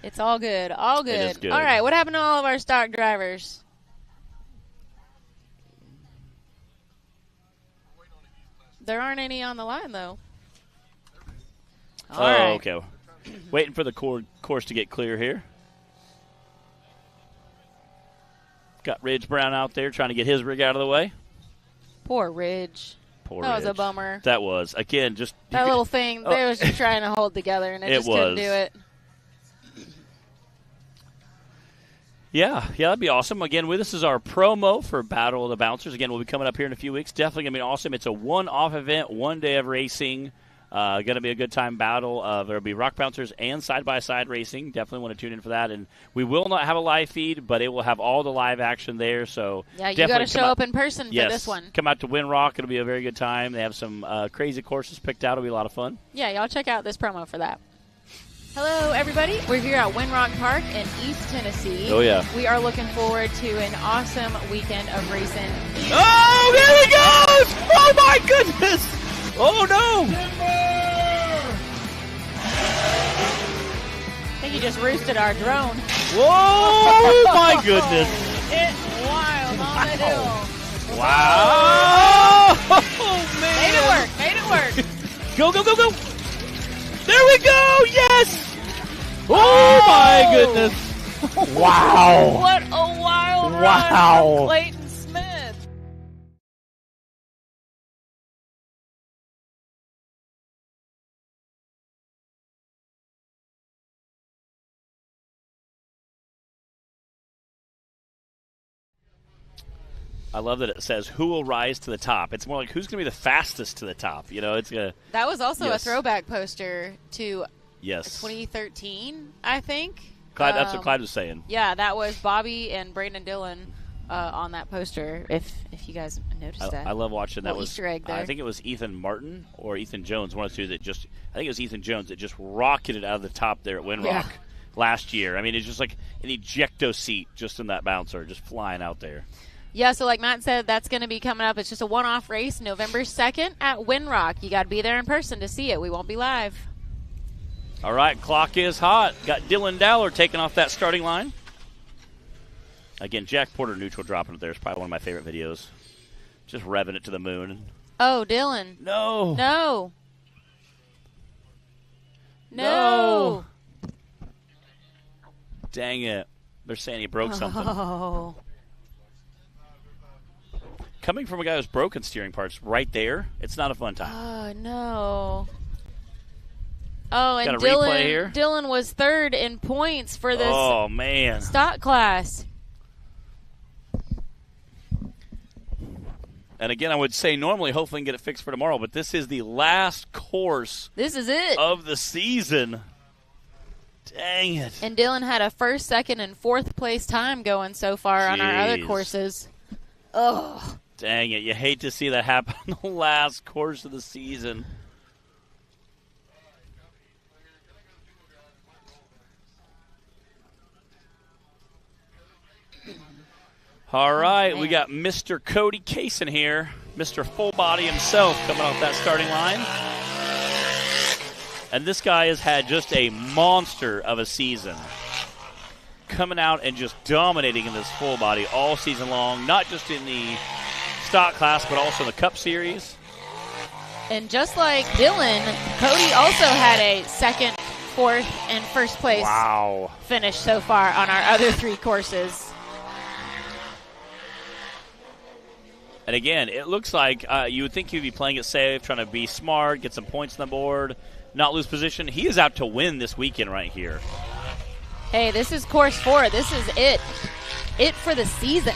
It's all good. All good. It is good. All right, what happened to all of our stock drivers? There aren't any on the line, though. All right. Okay. Waiting for the course to get clear here. Got Ridge Brown out there trying to get his rig out of the way. Poor Ridge. That was a bummer. That was. Again, just... That little thing, they was just trying to hold together, and it just couldn't do it. Yeah, that'd be awesome. Again, this is our promo for Battle of the Bouncers. Again, we'll be coming up here in a few weeks. Definitely going to be awesome. It's a one-off event, 1 day of racing. Going to be a good time battle. There'll be rock bouncers and side-by-side racing. Definitely want to tune in for that. And we will not have a live feed, but it will have all the live action there. So yeah, you got to show up in person for this one. Come out to Windrock. It'll be a very good time. They have some crazy courses picked out. It'll be a lot of fun. Yeah, y'all check out this promo for that. Hello, everybody. We're here at Windrock Park in East Tennessee. Oh, yeah. We are looking forward to an awesome weekend of racing. Oh, there he goes! Oh, my goodness! Oh, no! I think he just roosted our drone. Whoa! My goodness! It's wild on the hill. Wow! Oh, man! Made it work. Go, go, go, go! There we go! Yes! Oh, my goodness! Wow! What a wild run from Clayton Smith. I love that it says who will rise to the top. It's more like who's going to be the fastest to the top. It's that was also a throwback poster to 2013, I think. Clyde, that's what Clyde was saying. Yeah, that was Bobby and Braden Dillon on that poster. If you guys noticed that, I love watching that. Easter egg there. I think it was Ethan Martin or Ethan Jones, one of the two that just. I think it was Ethan Jones that just rocketed out of the top there at Windrock last year. I mean, it's just like an ejecto seat just in that bouncer, just flying out there. Yeah, so like Matt said, that's going to be coming up. It's just a one-off race, November 2nd at Windrock. You got to be there in person to see it. We won't be live. All right, clock is hot. Got Dylan Dowler taking off that starting line. Again, Jack Porter neutral dropping it there is probably one of my favorite videos. Just revving it to the moon. Oh, Dylan. No. No. No. Dang it. They're saying he broke something. Oh. Coming from a guy who's broken steering parts right there, it's not a fun time. Oh, no. Oh, and Got a replay here. Dylan was third in points for this stock class. And again, I would say normally hopefully we can get it fixed for tomorrow, but this is the last course This is it. of the season. Dang it. And Dylan had a first, second, and fourth place time going so far on our other courses. Ugh. Dang it. You hate to see that happen on the last course of the season. All right, we man. got Mr. Cody Kaysen here, Mr. Full Body himself coming off that starting line. And this guy has had just a monster of a season. Coming out and just dominating in this full body all season long, not just in the stock class, but also the Cup Series. And just like Dylan, Cody also had a second, fourth, and first place finish so far on our other 3 courses. And again, it looks like you would think he'd be playing it safe, trying to be smart, get some points on the board, not lose position. He is out to win this weekend right here. Hey, this is course 4. This is it. It for the season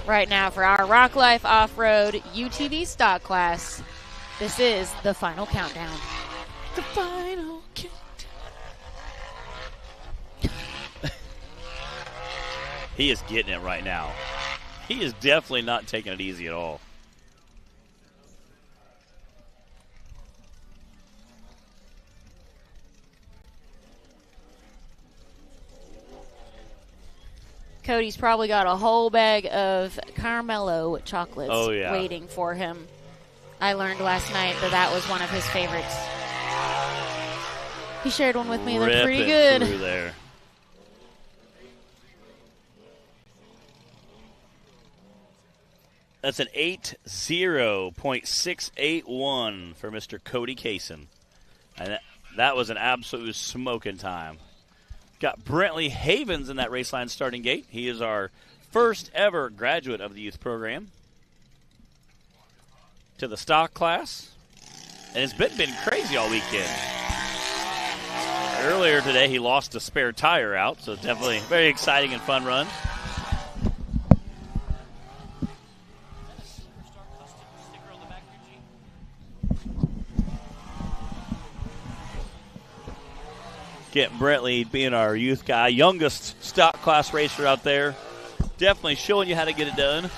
right now for our Rock Life Off-Road UTV stock class. This is the final countdown. The final countdown. He is getting it right now. He is definitely not taking it easy at all. Cody's probably got a whole bag of Caramello chocolates yeah. waiting for him. I learned last night that was one of his favorites. He shared one with me. They're pretty good. Through there. That's an 8:0.681 for Mr. Cody Kaysen. And that was an absolute smoking time. Got Brentley Havens in that race line starting gate. He is our first ever graduate of the youth program. To the stock class. And it's been crazy all weekend. Earlier today, he lost a spare tire out, so definitely very exciting and fun run. Getting Brentley being our youth guy, youngest stock class racer out there. Definitely showing you how to get it done.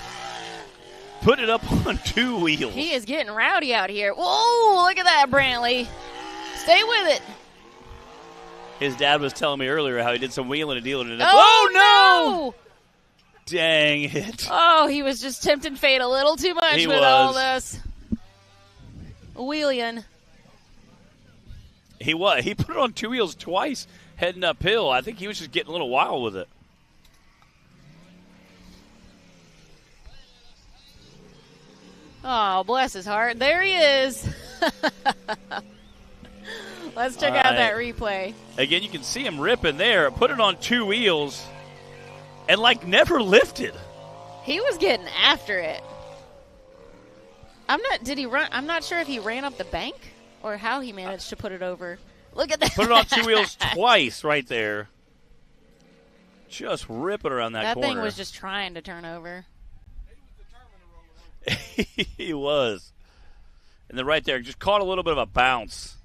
Put it up on 2 wheels. He is getting rowdy out here. Whoa, look at that, Brantley. Stay with it. His dad was telling me earlier how he did some wheeling and dealing. And oh, no! Dang it. Oh, he was just tempting fate a little too much with all this. Wheeling. He was. He put it on 2 wheels twice heading uphill. I think he was just getting a little wild with it. Oh, bless his heart. There he is. Let's check out that replay. Again, you can see him ripping there. Put it on 2 wheels and, never lifted. He was getting after it. Did he run? I'm not sure if he ran up the bank or how he managed to put it over. Look at that. Put it on 2 wheels twice right there. Just ripping around that corner. That thing was just trying to turn over. He was. And then right there, just caught a little bit of a bounce.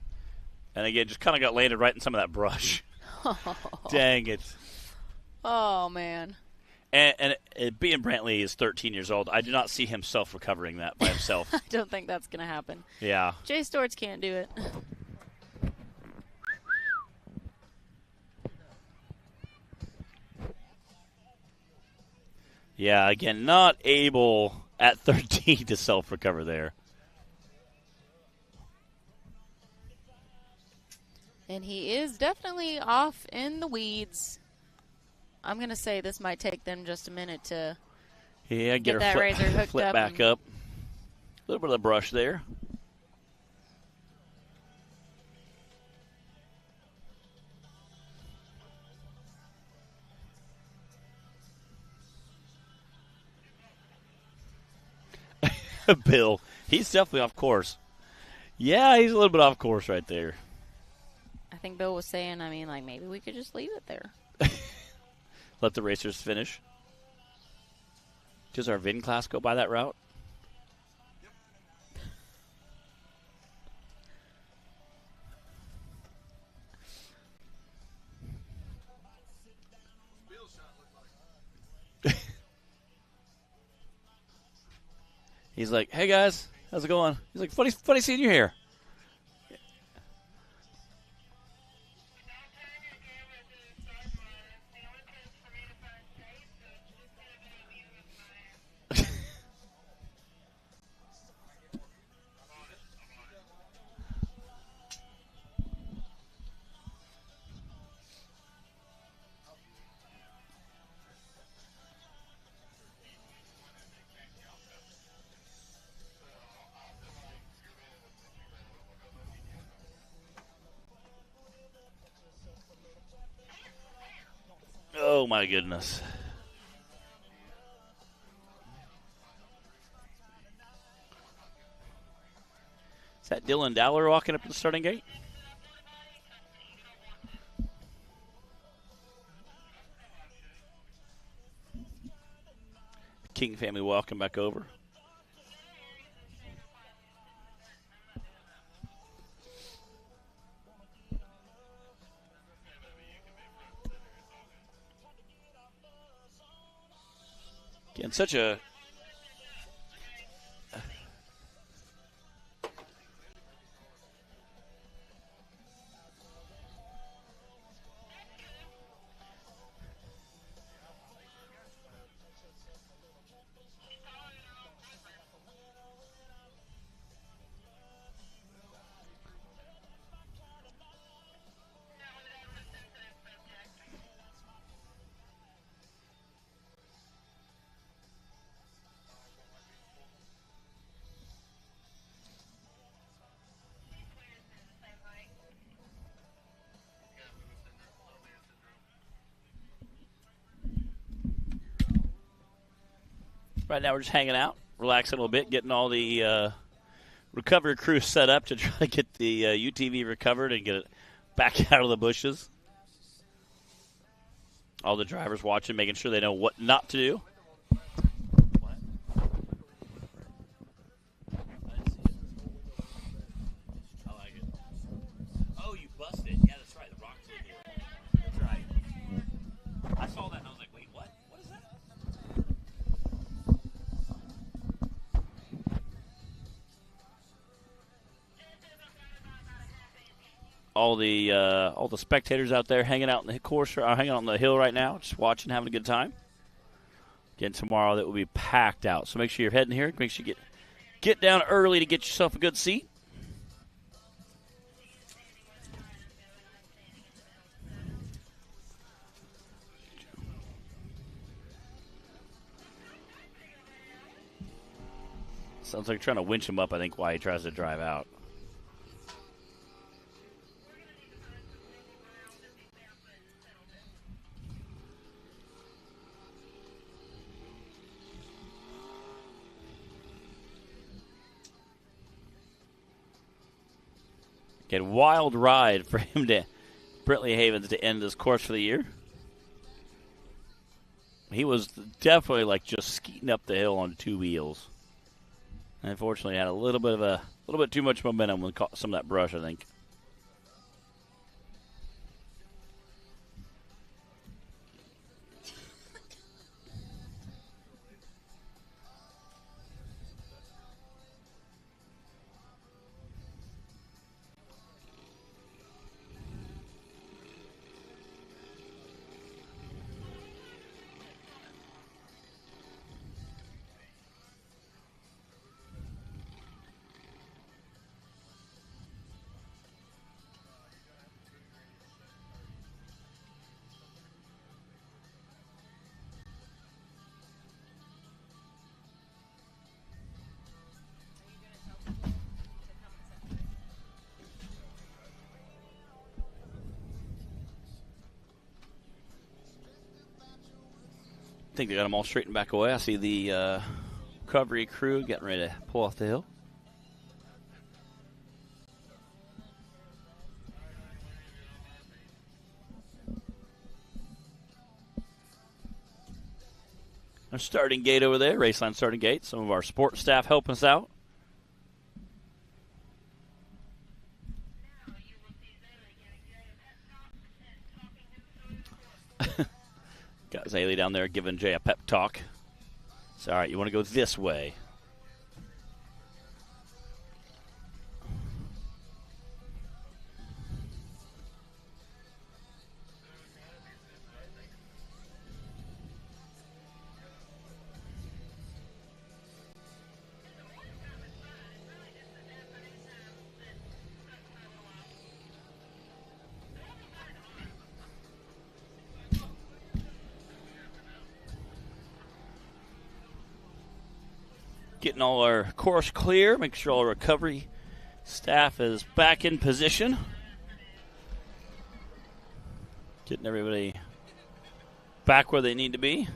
And again, just kind of got landed right in some of that brush. Dang it. Oh, man. And being Brantley is 13 years old, I do not see him self-recovering that by himself. I don't think that's going to happen. Yeah. Jay Storts can't do it. Yeah, again, not able at 13 to self-recover there. And he is definitely off in the weeds. I'm going to say this might take them just a minute to get that razor hooked flip up. Back up. A little bit of the brush there. Bill, he's definitely off course. Yeah, he's a little bit off course right there. I think Bill was saying, maybe we could just leave it there. Let the racers finish. Does our VIN class go by that route? He's like, hey, guys, how's it going? He's like, funny seeing you here. my goodness. Is that Dylan Dowler walking up to the starting gate? King family, welcome back over. Again, such a right now we're just hanging out, relaxing a little bit, getting all the recovery crew set up to try to get the UTV recovered and get it back out of the bushes. All the drivers watching, making sure they know what not to do. What? I didn't see it. I like it. Oh, you busted. Yeah, that's right. The rock's in here. That's right. I saw that and I was like, wait, what? What is that? All the spectators out there hanging out in the course, or hanging out on the hill right now, just watching, having a good time. Again, tomorrow that will be packed out. So make sure you're heading here. Make sure you get down early to get yourself a good seat. Sounds like trying to winch him up, I think, while he tries to drive out. Again, wild ride for him to Brentley Havens to end this course for the year. He was definitely like just skeeting up the hill on two wheels. Unfortunately, had a little bit too much momentum when caught some of that brush, I think. I think they got them all straightened back away. I see the recovery crew getting ready to pull off the hill. Our starting gate over there, Raceline starting gate. Some of our sports staff helping us out. Got Zaley down there giving Jay a pep talk. It's all right, you want to go this way. Getting all our course clear, make sure all our recovery staff is back in position. Getting everybody back where they need to be.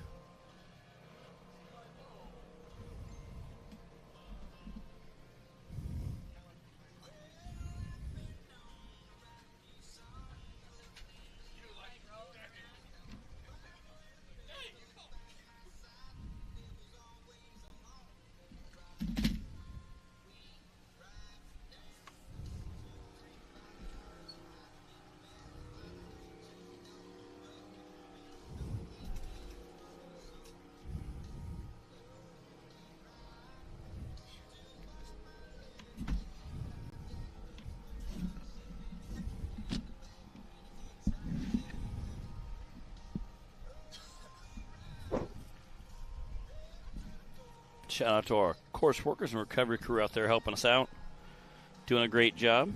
Shout out to our course workers and recovery crew out there helping us out. Doing a great job.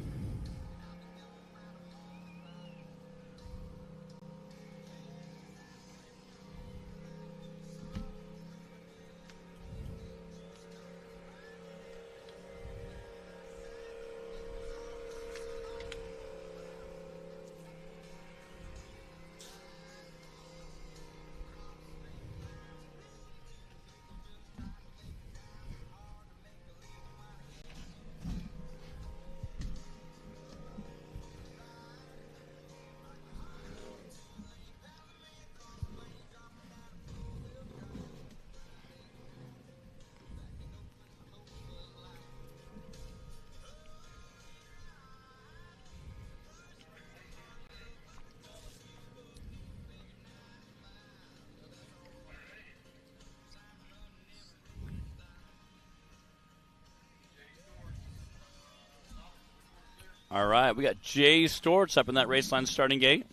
All right, we got Jay Storts up in that race line starting gate.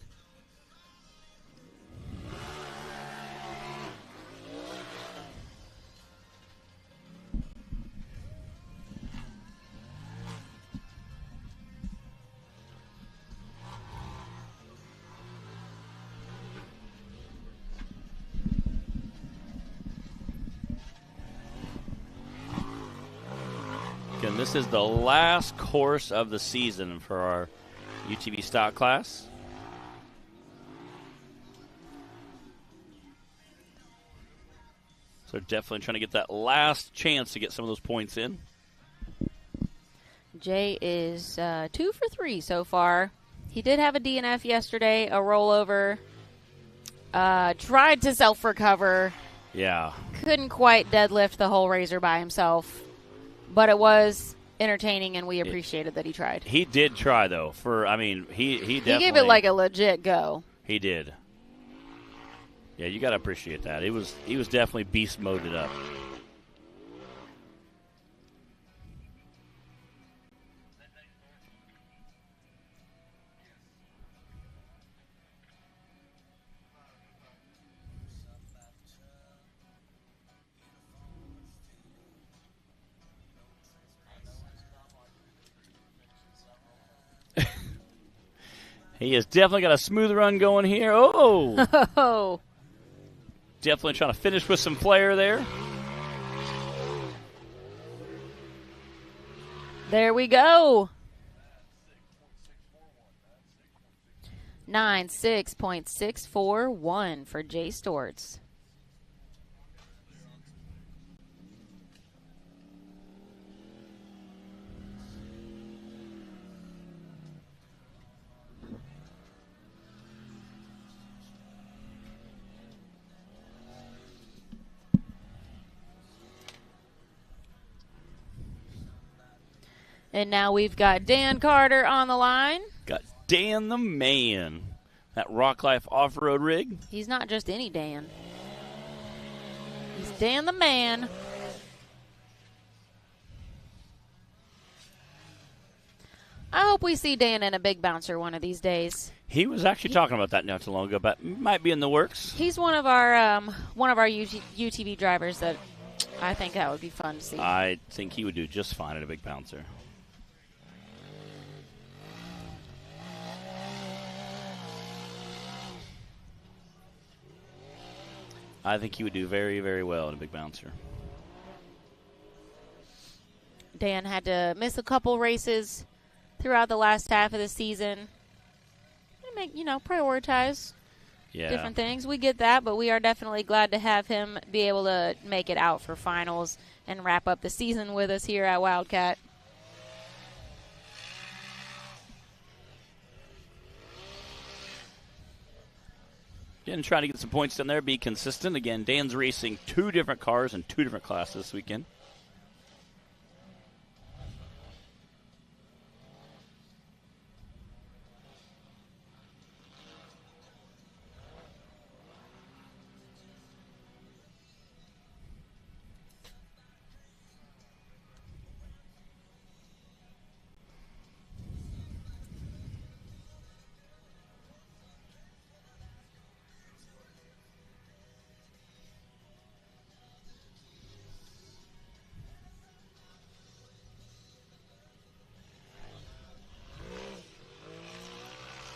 Again, this is the last course of the season for our UTV stock class. So definitely trying to get that last chance to get some of those points in. Jay is 2 for 3 so far. He did have a DNF yesterday, a rollover. Tried to self-recover. Yeah. Couldn't quite deadlift the whole razor by himself. But it was entertaining, and we appreciated that he tried. He did try, though. He definitely... He gave it like a legit go. He did. Yeah, you got to appreciate that. He was definitely beast moded up. He has definitely got a smooth run going here. Oh! Definitely trying to finish with some flair there. There we go. 96.641 for Jay Storts. And now we've got Dan Carter on the line. Got Dan the man. That Rock Life off-road rig. He's not just any Dan. He's Dan the man. I hope we see Dan in a big bouncer one of these days. He was actually talking about that not too long ago, but might be in the works. He's one of our UTV drivers that I think that would be fun to see. I think he would do just fine at a big bouncer. I think he would do very, very well in a big bouncer. Dan had to miss a couple races throughout the last half of the season. Prioritize. different things. We get that, but we are definitely glad to have him be able to make it out for finals and wrap up the season with us here at Wildcat. Again, trying to get some points down there, be consistent. Again, Dan's racing 2 different cars in 2 different classes this weekend.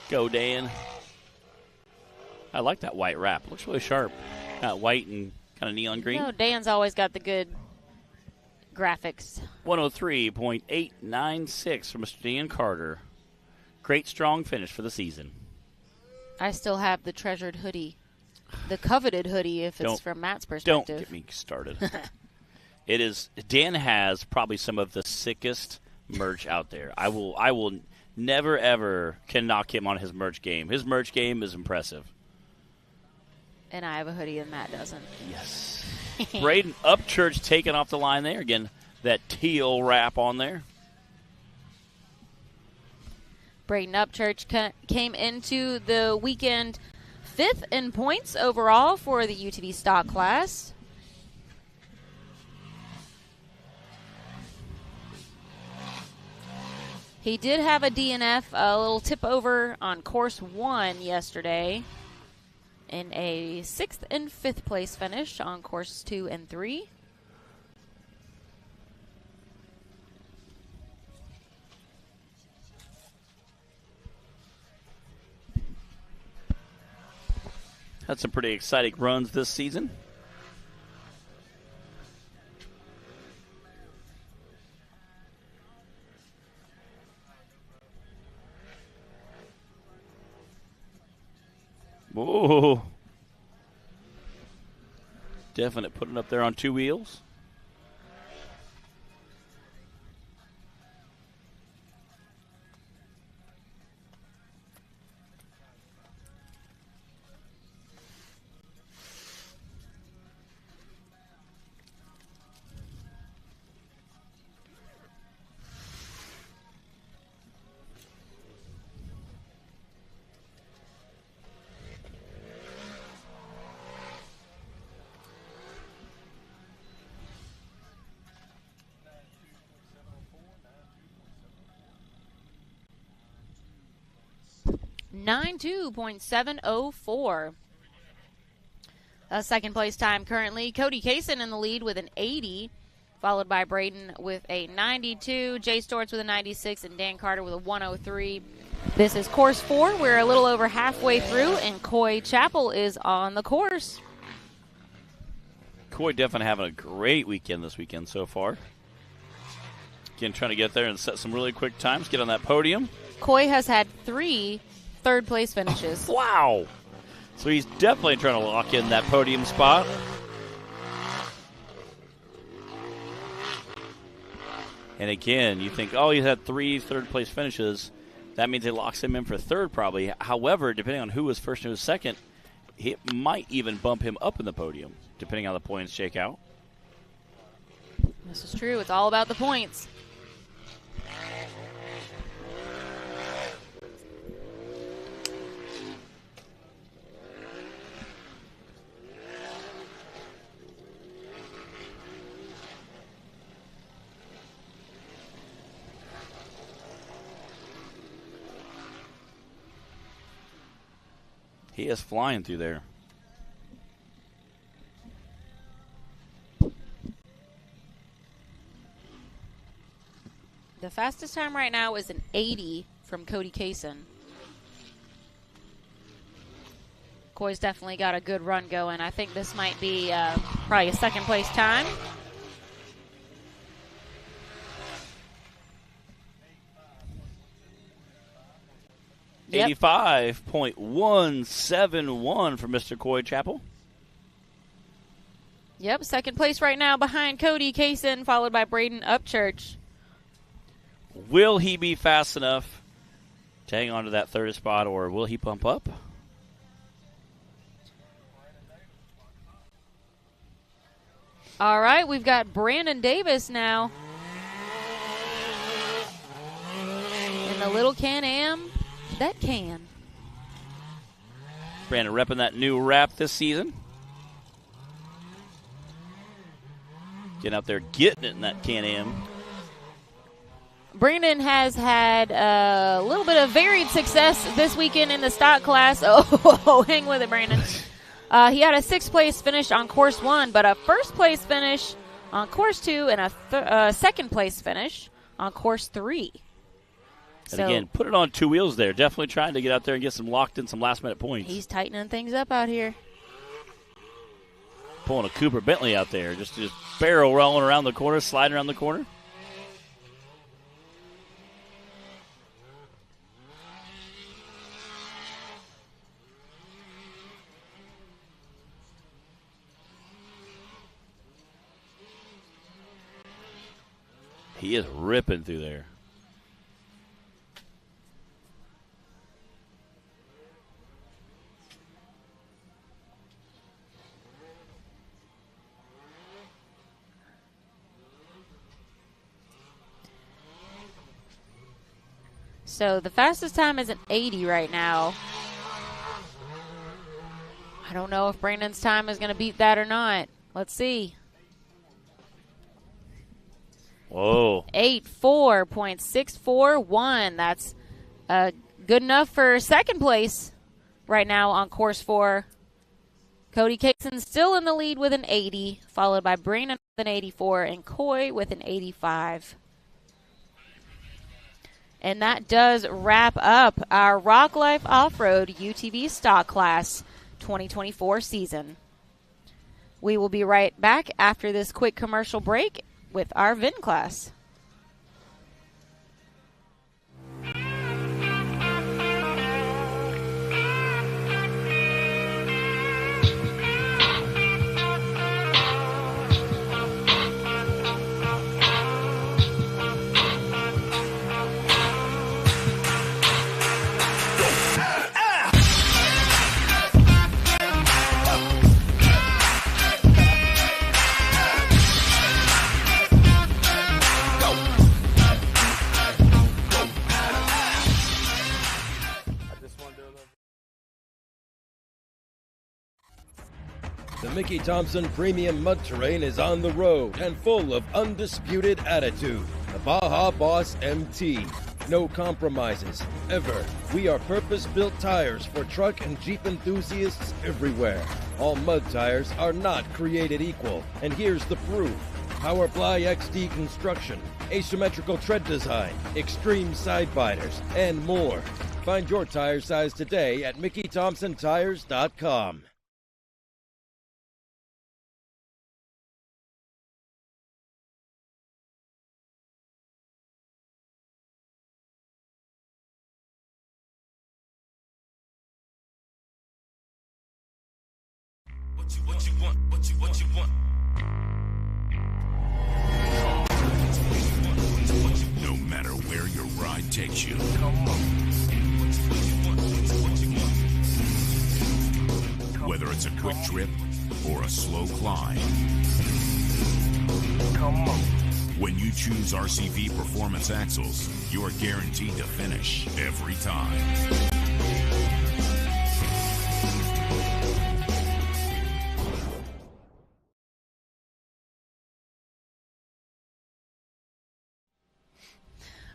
Go, Dan. I like that white wrap. Looks really sharp. White and kind of neon green. No, Dan's always got the good graphics. 103.896 from Mr. Dan Carter. Great strong finish for the season. I still have the treasured hoodie. The coveted hoodie, if it's from Matt's perspective. Don't get me started. It is. Dan has probably some of the sickest merch out there. I will never, ever can knock him on his merch game. His merch game is impressive. And I have a hoodie and Matt doesn't. Yes. Braden Upchurch taking off the line there. Again, that teal wrap on there. Braden Upchurch came into the weekend 5th in points overall for the UTV stock class. He did have a DNF, a little tip over on course 1 yesterday, in a 6th and 5th place finish on courses 2 and 3. Had some pretty exciting runs this season. Whoa. Definite putting up there on 2 wheels. .704. A second place time currently. Cody Kaysen in the lead with an 80, followed by Braden with a 92, Jay Stortz with a 96, and Dan Carter with a 103. This is course 4. We're a little over halfway through, and Coy Chapel is on the course. Coy definitely having a great weekend this weekend so far. Again, trying to get there and set some really quick times, get on that podium. Coy has had 3 third-place finishes. Wow. So he's definitely trying to lock in that podium spot. And again, you think, oh, he's had 3 third-place finishes. That means it locks him in for third probably. However, depending on who was first and who was second, it might even bump him up in the podium, depending on how the points shake out. This is true. It's all about the points. He is flying through there. The fastest time right now is an 80 from Cody Kaysen. Coy's definitely got a good run going. I think this might be probably a second place time. Yep. 85.171 for Mr. Coy Chapel. Yep, second place right now behind Cody Kaysen, followed by Braden Upchurch. Will he be fast enough to hang on to that third spot, or will he pump up? All right, we've got Brandon Davis now in the little Can-Am that can. Brandon repping that new wrap this season. Getting out there, getting it in that Can-Am. Brandon has had a little bit of varied success this weekend in the stock class. Oh, hang with it, Brandon. He had a 6th place finish on course 1, but a 1st place finish on course 2 and a 2nd place finish on course 3. And again, put it on 2 wheels there. Definitely trying to get out there and get some locked in, some last-minute points. He's tightening things up out here. Pulling a Cooper Bentley out there, just barrel rolling around the corner, sliding around the corner. He is ripping through there. So the fastest time is an 80 right now. I don't know if Brandon's time is going to beat that or not. Let's see. Whoa. 84.641. That's good enough for 2nd place right now on course 4. Cody Kaysen still in the lead with an 80, followed by Brandon with an 84 and Coy with an 85. And that does wrap up our Rock Life Off-Road UTV Stock Class 2024 season. We will be right back after this quick commercial break with our VIN class. The Mickey Thompson Premium Mud Terrain is on the road and full of undisputed attitude. The Baja Boss MT. No compromises, ever. We are purpose-built tires for truck and Jeep enthusiasts everywhere. All mud tires are not created equal, and here's the proof. Powerply XD construction, asymmetrical tread design, extreme side biters, and more. Find your tire size today at MickeyThompsonTires.com. What you want? No matter where your ride takes you. Whether it's a quick trip or a slow climb. When you choose RCV Performance Axles, you're guaranteed to finish every time.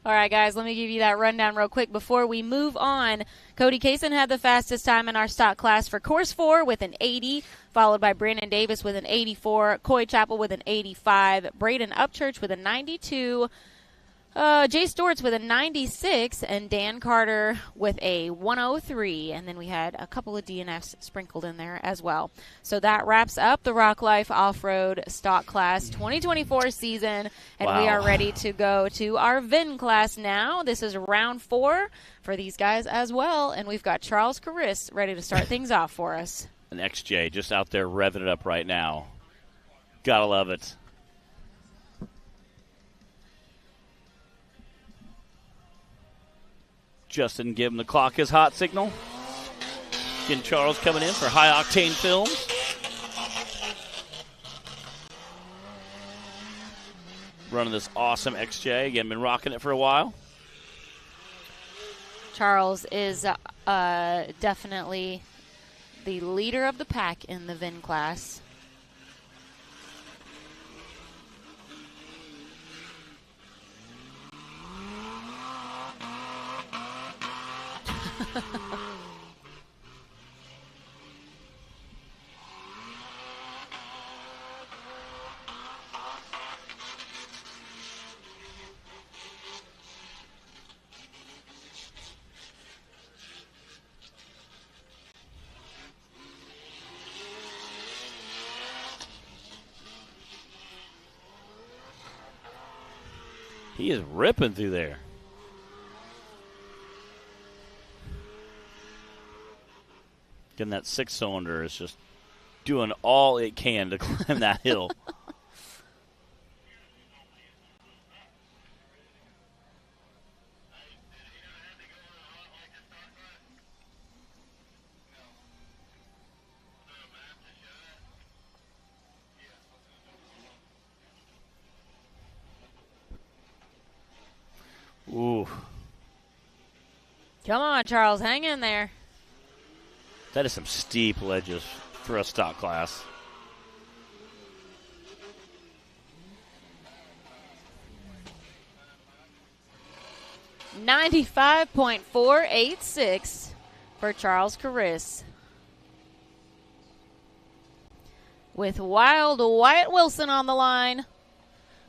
All right, guys, let me give you that rundown real quick before we move on. Cody Kaysen had the fastest time in our stock class for course 4 with an 80, followed by Brandon Davis with an 84, Coy Chapel with an 85, Braden Upchurch with a 92, Jay Stewart's with a 96 and Dan Carter with a 103. And then we had a couple of DNFs sprinkled in there as well. So that wraps up the Rock Life Off-Road Stock Class 2024 season. And we are ready to go to our VIN class now. This is round 4 for these guys as well. And we've got Charles Caris ready to start things off for us. An XJ just out there revving it up right now. Gotta love it. Justin giving the clock his hot signal. Again, Charles coming in for High Octane Films. Running this awesome XJ. Again, been rocking it for a while. Charles is definitely the leader of the pack in the VIN class. He is ripping through there. Getting that 6-cylinder is just doing all it can to climb that hill. Ooh. Come on, Charles, hang in there. That is some steep ledges for a stock class. .486 for Charles Caris. With Wild Wyatt Wilson on the line,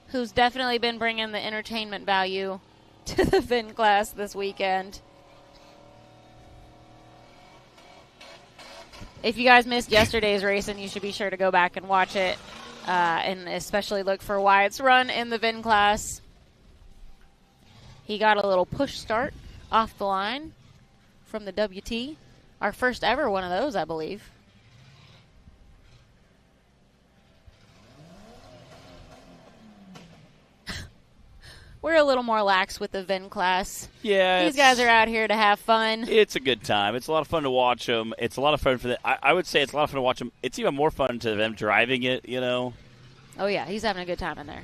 who's definitely been bringing the entertainment value to the VIN class this weekend. If you guys missed yesterday's racing, you should be sure to go back and watch it, and especially look for Wyatt's run in the VIN class. He got a little push start off the line from the WT. Our first ever one of those, I believe. We're a little more lax with the VIN class. Yeah. These guys are out here to have fun. It's a good time. It's a lot of fun to watch them. It's a lot of fun for them. I would say it's a lot of fun to watch them. It's even more fun to them driving it, you know. Oh, yeah. He's having a good time in there.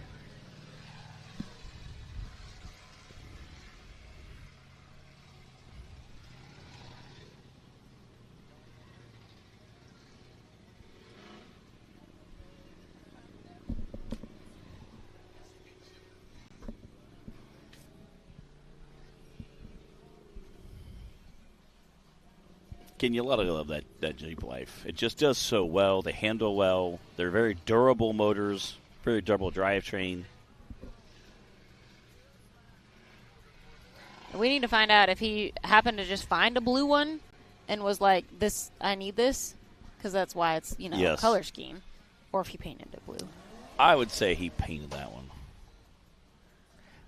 You love that Jeep Life. It just does so well. They handle well. They're very durable motors, very durable drivetrain. We need to find out if he happened to just find a blue one and was like, "This, I need this," because that's why it's Yes. a color scheme, or if he painted it blue. I would say he painted that one.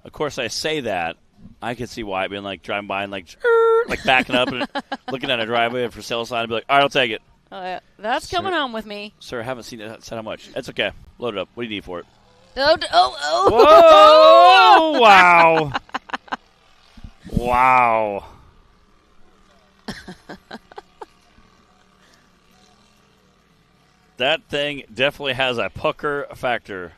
Of course, I say that. I could see why being like driving by and like backing up and looking at a driveway for sale sign and be like, all right, I'll take it. Oh, yeah. That's Sir, coming home with me. Sir, I haven't seen it. Said how much. It's okay. Load it up. What do you need for it? Oh. Whoa! Wow. Wow. That thing definitely has a pucker factor.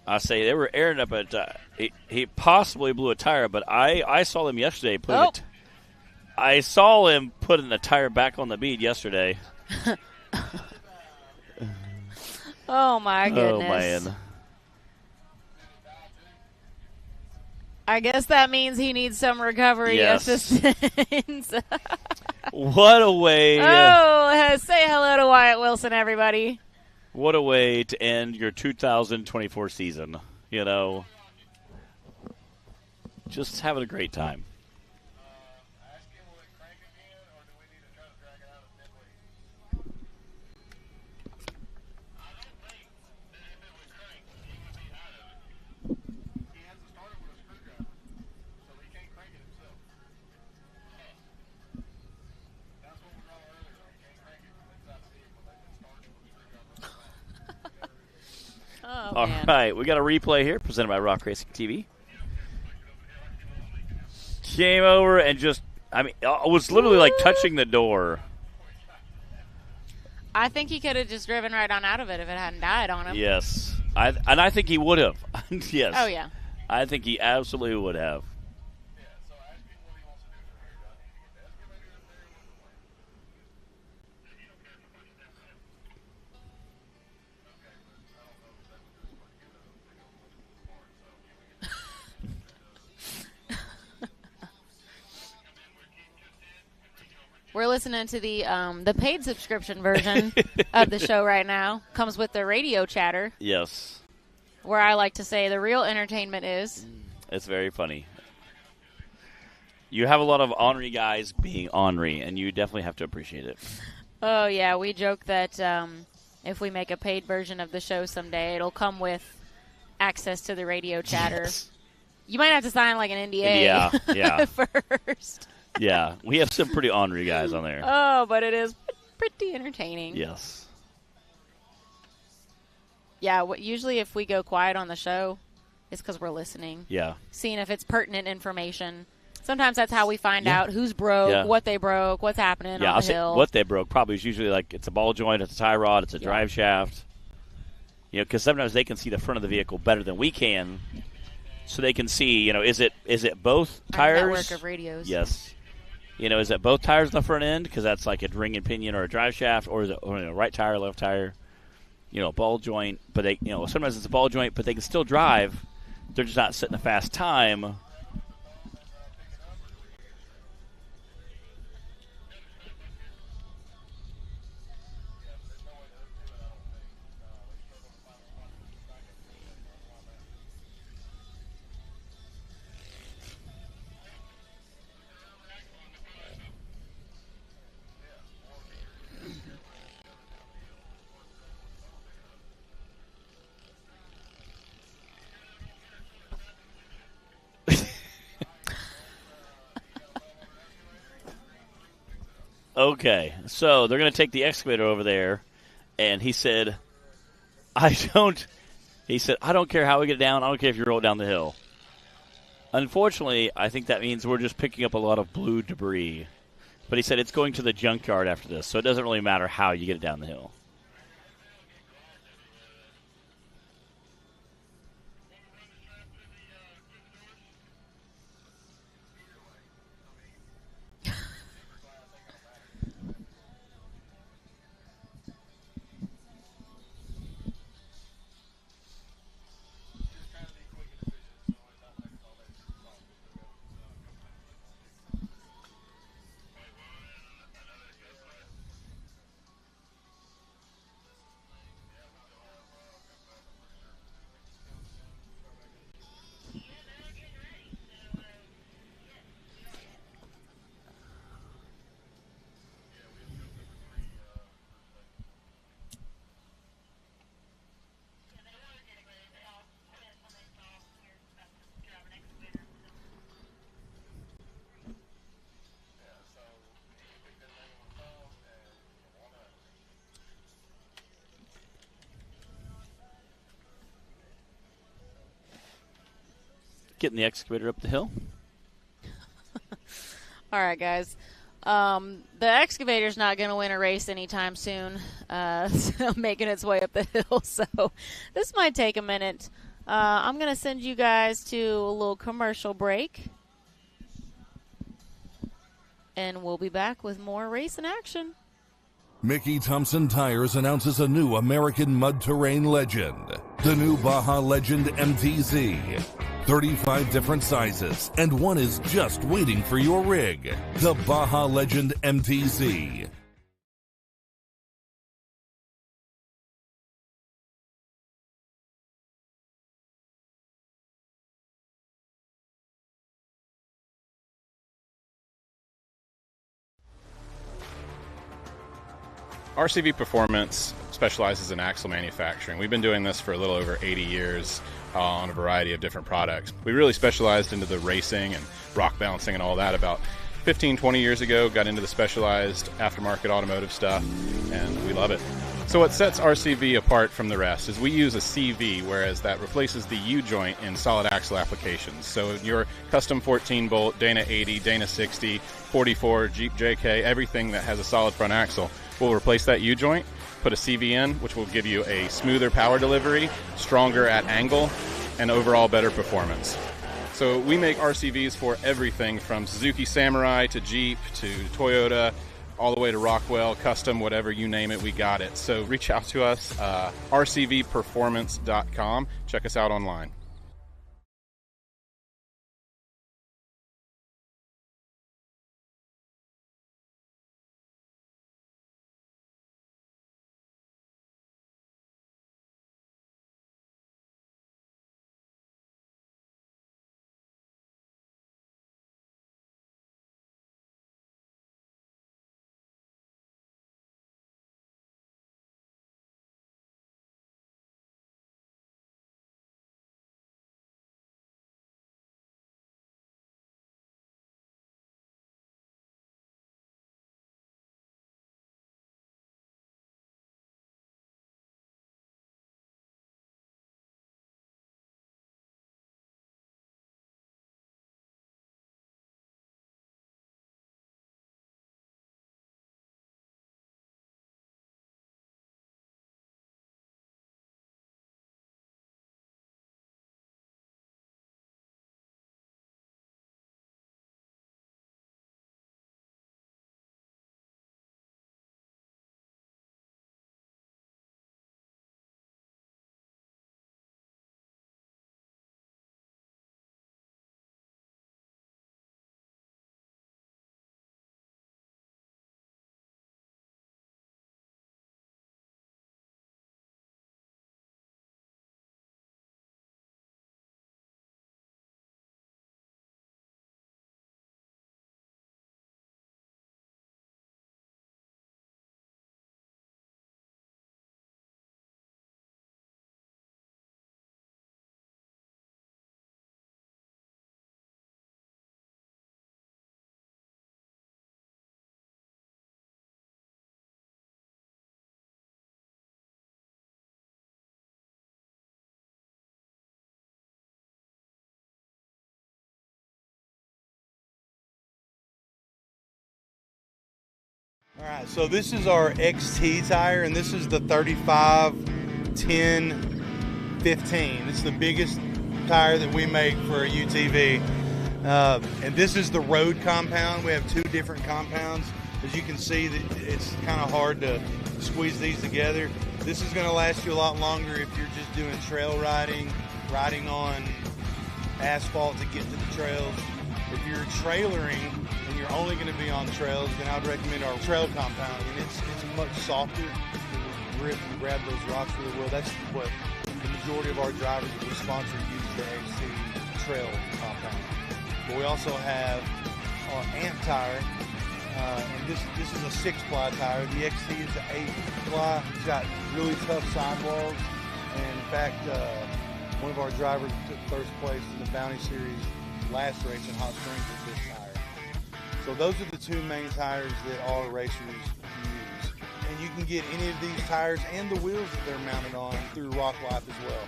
I say they were airing up at. He possibly blew a tire, but I saw him yesterday putting it. I saw him putting the tire back on the bead yesterday. Oh my goodness! Oh man! I guess that means he needs some recovery Yes. assistance. What a way. Say hello to Wyatt Wilson, everybody. What a way to end your 2024 season. You know, just having a great time. All right, we got a replay here presented by Rock Racing TV. Came over and just, I was literally like touching the door. I think he could have just driven right on out of it if it hadn't died on him. Yes. I think he would have. Yes. Oh, yeah. I think he absolutely would have. We're listening to the paid subscription version of the show right now. Comes with the radio chatter. Yes. Where I like to say the real entertainment is. It's very funny. You have a lot of ornery guys being ornery, and you definitely have to appreciate it. Oh, yeah. We joke that if we make a paid version of the show someday, it'll come with access to the radio chatter. Yes. You might have to sign like an NDA yeah. first. Yeah, we have some pretty ornery guys on there. Oh, but it is pretty entertaining. Yes. Yeah, usually if we go quiet on the show, it's because we're listening. Yeah. Seeing if it's pertinent information. Sometimes that's how we find out who's broke, what they broke, what's happening on the I'll hill. say what they broke probably is usually like it's a ball joint, it's a tie rod, it's a drive shaft. You know, because sometimes they can see the front of the vehicle better than we can, so they can see, you know, is it both tires? Our network of radios. Yes. You know, is it both tires on the front end? Because that's like a ring and pinion or a drive shaft, or is it right tire, left tire? You know, ball joint. But they, you know, sometimes it's a ball joint, but they can still drive. They're just not setting a fast time. Okay, so they're going to take the excavator over there, and he said, I don't care how we get it down. I don't care if you roll it down the hill. Unfortunately, I think that means we're just picking up a lot of blue debris. But he said it's going to the junkyard after this, so it doesn't really matter how you get it down the hill. Getting the excavator up the hill. All right, guys. The excavator's not going to win a race anytime soon. Making its way up the hill, so this might take a minute. I'm going to send you guys to a little commercial break, and we'll be back with more racing action. Mickey Thompson Tires announces a new American mud terrain legend, the new Baja Legend MTZ. 35 different sizes, and one is just waiting for your rig. The Baja Legend MTZ. RCV Performance specializes in axle manufacturing. We've been doing this for a little over 80 years on a variety of different products. We really specialized into the racing and rock balancing and all that about 15, 20 years ago, got into the specialized aftermarket automotive stuff, and we love it. So what sets RCV apart from the rest is we use a CV, whereas that replaces the U-joint in solid axle applications. So your custom 14-bolt, Dana 80, Dana 60, 44, Jeep JK, everything that has a solid front axle, we'll replace that U-joint, put a CV in, which will give you a smoother power delivery, stronger at angle, and overall better performance. So we make RCVs for everything from Suzuki Samurai to Jeep to Toyota, all the way to Rockwell, custom, whatever, you name it, we got it. So reach out to us, rcvperformance.com. Check us out online. All right, so this is our XT tire, and this is the 35, 10, 15. It's the biggest tire that we make for a UTV. And this is the road compound. We have two different compounds. As you can see, it's kind of hard to squeeze these together. This is going to last you a lot longer if you're just doing trail riding, riding on asphalt to get to the trails. If you're trailering and you're only going to be on trails, then I'd recommend our trail compound. And it's much softer. You grip and grab those rocks really well. That's what the majority of our drivers that we sponsor use the XC trail compound. But we also have our AMP tire, and this is a 6-ply tire. The XC is an 8-ply. It's got really tough sidewalls. And in fact, one of our drivers took first place in the Bounty Series last race in Hot Springs with this tire. So those are the two main tires that all racers use. And you can get any of these tires and the wheels that they're mounted on through Rock Life as well.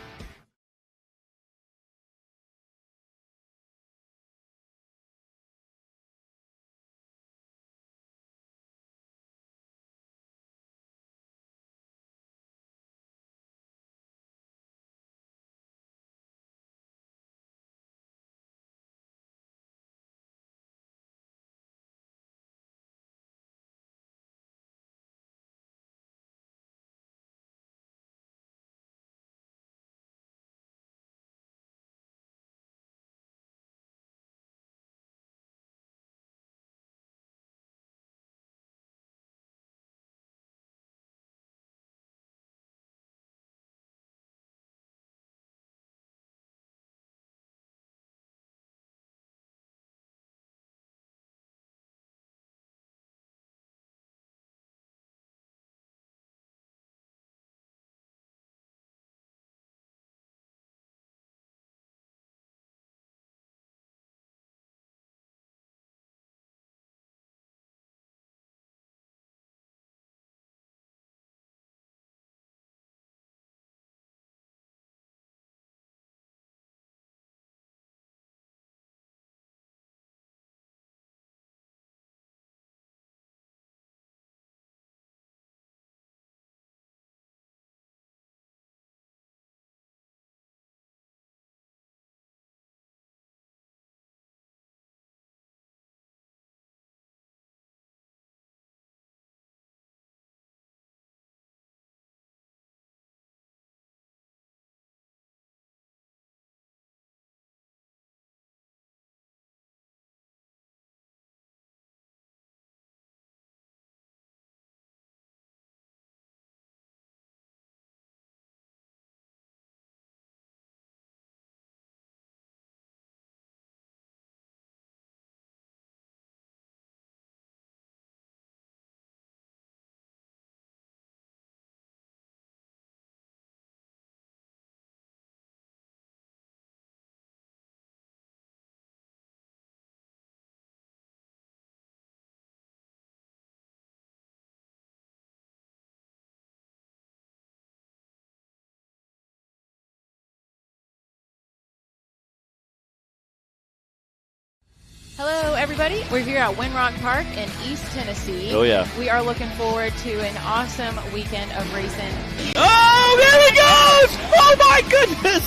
Hello, everybody. We're here at Winrock Park in East Tennessee. Oh, yeah. We are looking forward to an awesome weekend of racing. Oh, there he goes! Oh, my goodness!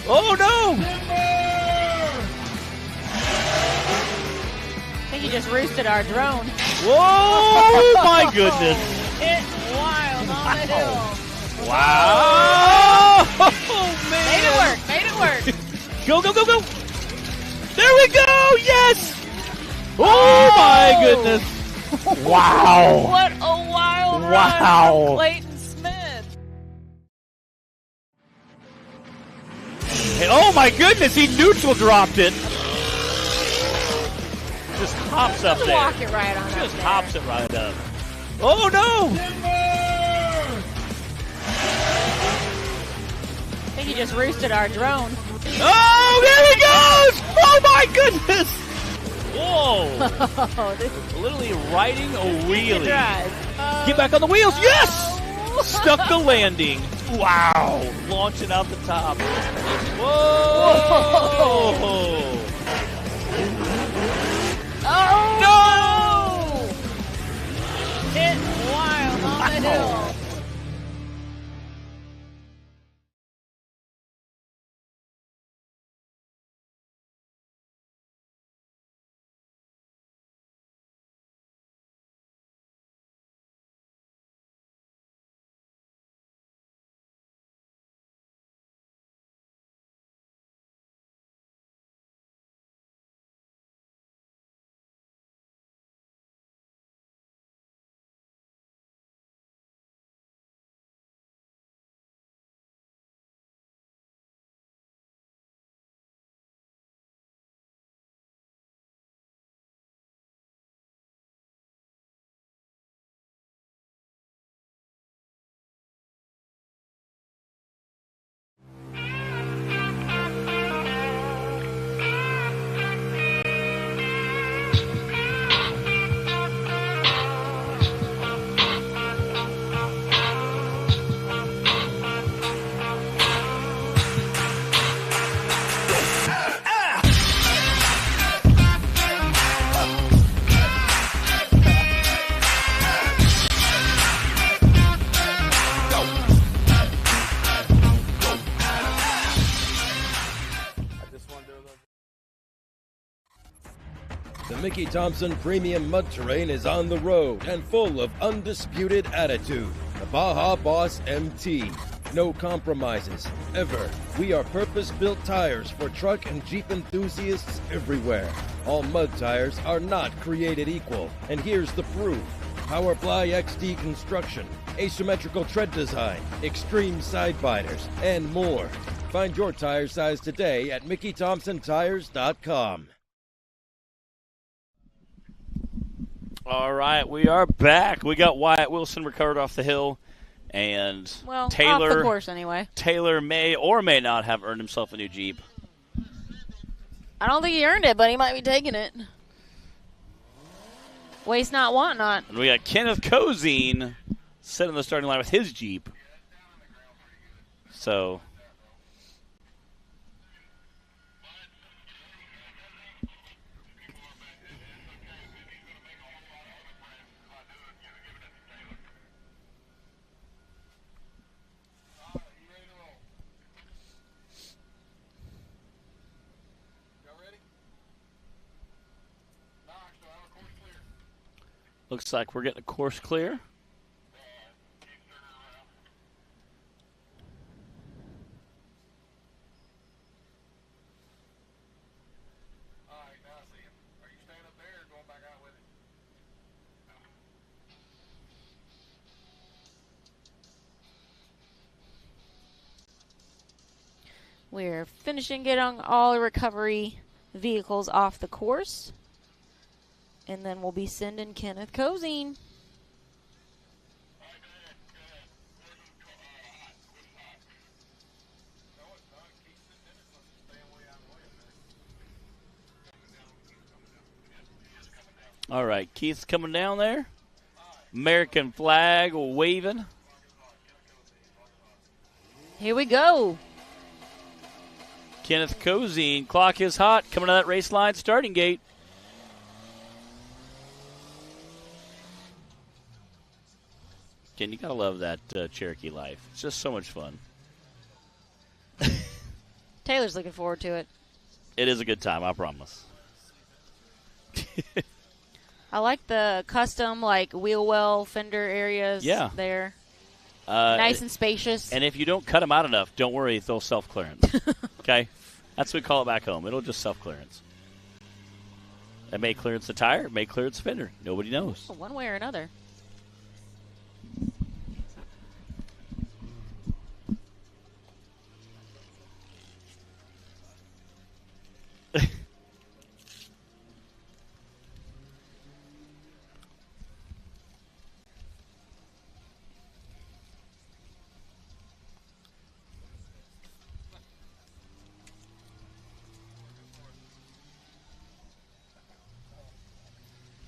Oh, no! I think he just roosted our drone. Whoa, my goodness! It's wild on the hill. Wow! Oh, man! Made it work. Go, go, go, go! There we go! Yes! Oh, my goodness! Wow! What a wild run Wow. from Clayton Smith. Hey, oh, my goodness! He neutral dropped it. Just hops up there. Walk it right on up Just there. hops it right up. Oh, no! I think he just roosted our drone. Oh, there he goes! Oh, my goodness! Whoa! Oh, this is Literally riding a wheelie. drive. Get back on the wheels. Yes! Stuck the landing. Wow. Launching out the top. Whoa! Oh! No! It's wild on the hill. The Mickey Thompson Premium Mud Terrain is on the road and full of undisputed attitude. The Baja Boss MT. No compromises, ever. We are purpose-built tires for truck and Jeep enthusiasts everywhere. All mud tires are not created equal, and here's the proof. Powerply XD construction, asymmetrical tread design, extreme side biters, and more. Find your tire size today at MickeyThompsonTires.com. All right, we are back. We got Wyatt Wilson recovered off the hill, and Well, Taylor. off the course anyway. Taylor may or may not have earned himself a new Jeep. I don't think he earned it, but he might be taking it. Waste not, want not. And we got Kenneth Cozine sitting in the starting line with his Jeep. So, looks like we're getting a course clear. We're finishing getting all the recovery vehicles off the course. And then we'll be sending Kenneth Cozine. All right, Keith's coming down there. American flag waving. Here we go. Kenneth Cozine, clock is hot, coming to that race line starting gate. rocking. You got to love that Cherokee life. It's just so much fun. Taylor's looking forward to it. It is a good time, I promise. I like the custom, like, wheel well fender areas there. Nice and spacious. And if you don't cut them out enough, don't worry, they'll self-clearance. Okay? That's what we call it back home. It'll just self-clearance. It may clearance the tire, it may clearance the fender. Nobody knows. One way or another.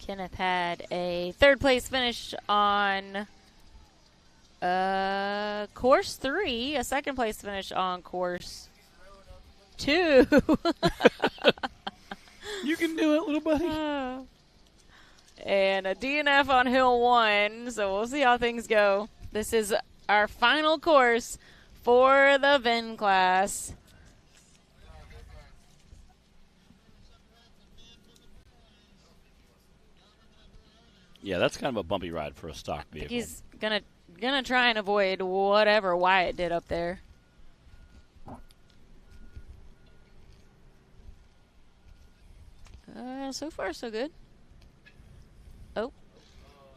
Kenneth had a third-place finish on course 3, a second-place finish on course 2. You can do it, little buddy. And a DNF on hill 1, so we'll see how things go. This is our final course for the VIN class. Yeah, that's kind of a bumpy ride for a stock vehicle. He's gonna try and avoid whatever Wyatt did up there. So far, so good. Oh.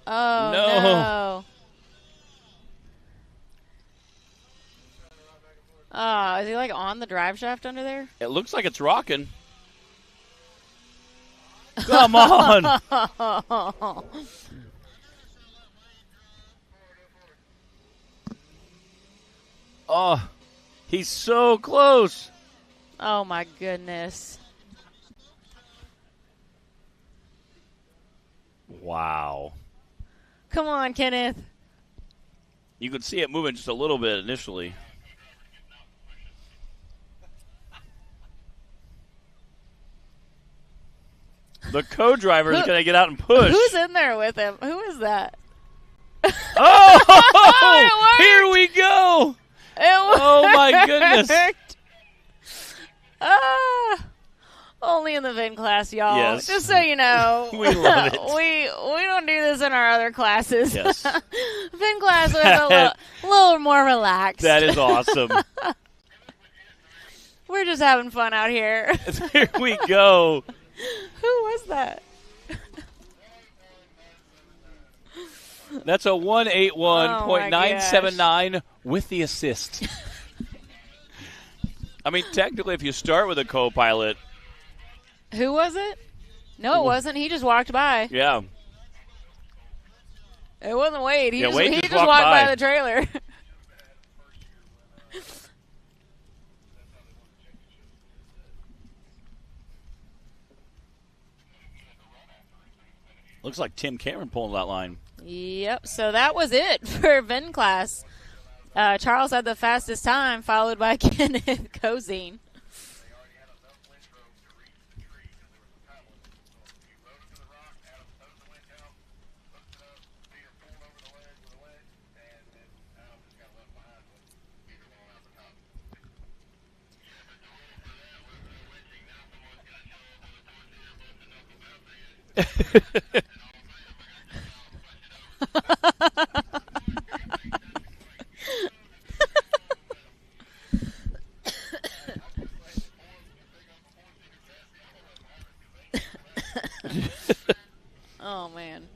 Oh, no. Oh, is he like on the drive shaft under there? It looks like it's rocking. Come on. Oh, he's so close. Oh, my goodness. Wow. Come on, Kenneth. You could see it moving just a little bit initially. The co-driver is going to get out and push. Who's in there with him? Who is that? Oh, here we go. Oh, my goodness. Only in the VIN class, y'all. Yes. Just so you know. We love it. We don't do this in our other classes. Yes. VIN class was a little more relaxed. That is awesome. We're just having fun out here. Here we go. Who was that? That's a 181.979 with the assist. I mean, technically, if you start with a co-pilot. Who was it? No, it wasn't. He just walked by. Yeah. It wasn't Wade. He Wade just walked by the trailer. Looks like Tim Cameron pulling that line. Yep, so that was it for VIN class. Charles had the fastest time, followed by Kenneth Cozine. Oh, man.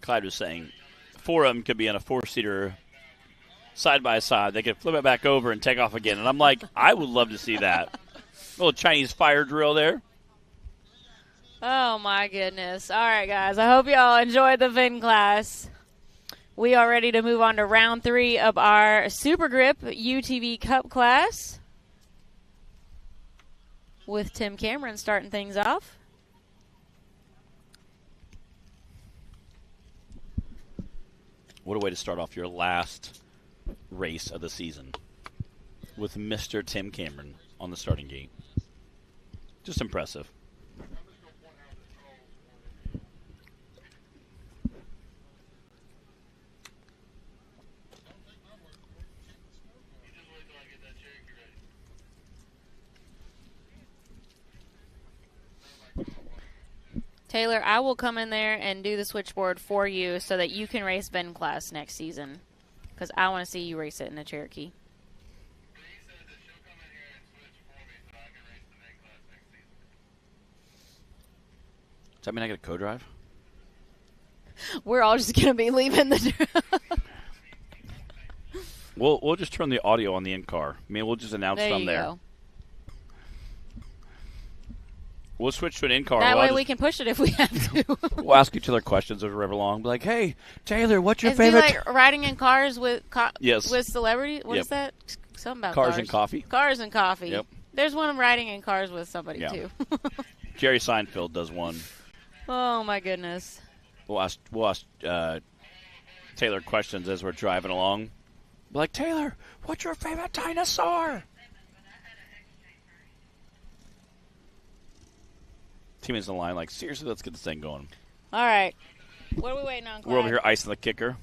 Clyde was saying 4 of them could be in a 4-seater side by side. They could flip it back over and take off again. And I'm like, I would love to see that. Little Chinese fire drill there. Oh, my goodness. All right, guys. I hope y'all enjoyed the VIN class. We are ready to move on to round 3 of our Super Grip UTV Cup class with Tim Cameron starting things off. What a way to start off your last race of the season with Mr. Tim Cameron on the starting gate. Just impressive. Taylor, I will come in there and do the switchboard for you so that you can race Ben class next season. Because I want to see you race it in a Cherokee. Does that mean I get a co-drive? We're all just going to be leaving the We'll just turn the audio on the in-car. I mean, we'll just announce from there. Go. We'll switch to an in-car. That way we can push it if we have to. We'll ask each other questions as we run along. Be like, hey, Taylor, what's your Is favorite? he like riding in cars with yes. with celebrity? What Yep. is that? Something about Cars and coffee. Cars and coffee. Yep. There's one riding in cars with somebody, too. Jerry Seinfeld does one. Oh, my goodness. We'll ask Taylor questions as we're driving along. Be like, Taylor, what's your favorite dinosaur? Teammates in the line like, seriously, let's get this thing going. All right. What are we waiting on, Clyde? We're over here icing the kicker.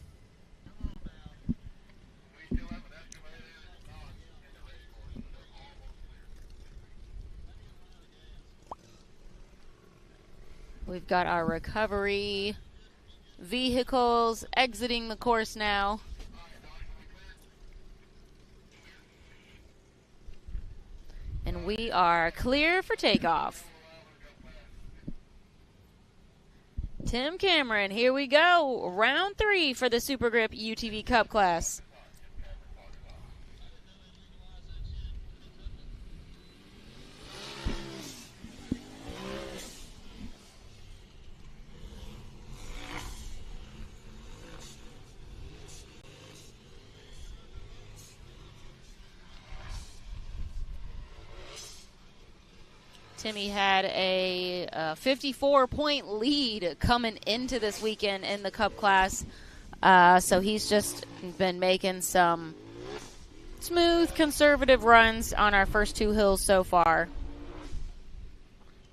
We've got our recovery vehicles exiting the course now. And we are clear for takeoff. Tim Cameron, here we go. Round 3 for the Super Grip UTV Cup class. Timmy had a 54-point lead coming into this weekend in the Cup class. So he's just been making some smooth, conservative runs on our first 2 hills so far.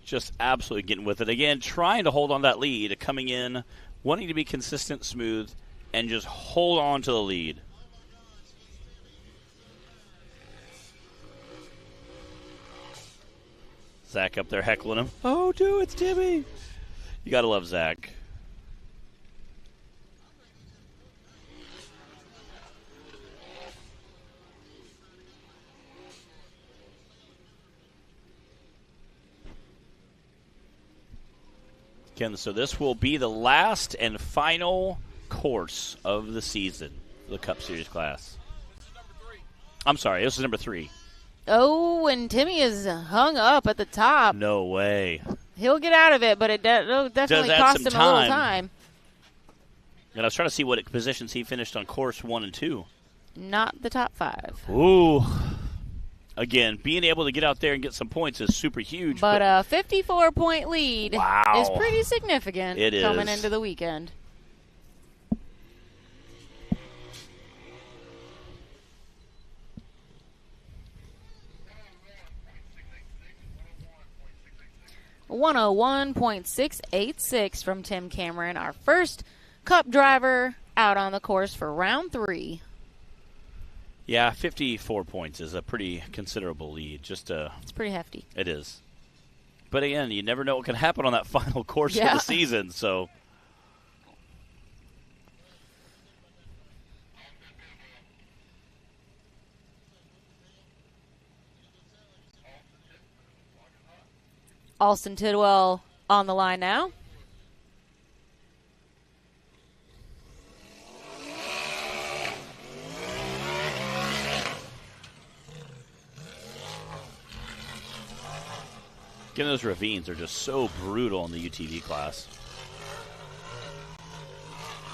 Just absolutely getting with it. Again, trying to hold on that lead, coming in, wanting to be consistent, smooth, and just hold on to the lead. Zach up there heckling him. Oh, dude, it's Timmy. You got to love Zach. Again, so this will be the last and final course of the season for the Cup Series class. I'm sorry, this is number 3. Oh, and Timmy is hung up at the top. No way. He'll get out of it, but it'll definitely cost him a little time. And I was trying to see what positions he finished on course 1 and 2. Not the top 5. Ooh. Again, being able to get out there and get some points is super huge. But a 54-point lead is pretty significant coming into the weekend. .686 from Tim Cameron, our first Cup driver out on the course for round 3. Yeah, 54 points is a pretty considerable lead. It's pretty hefty. It is. But again, you never know what can happen on that final course of the season, so. Alston Tidwell on the line now. Again, those ravines are just so brutal in the UTV class.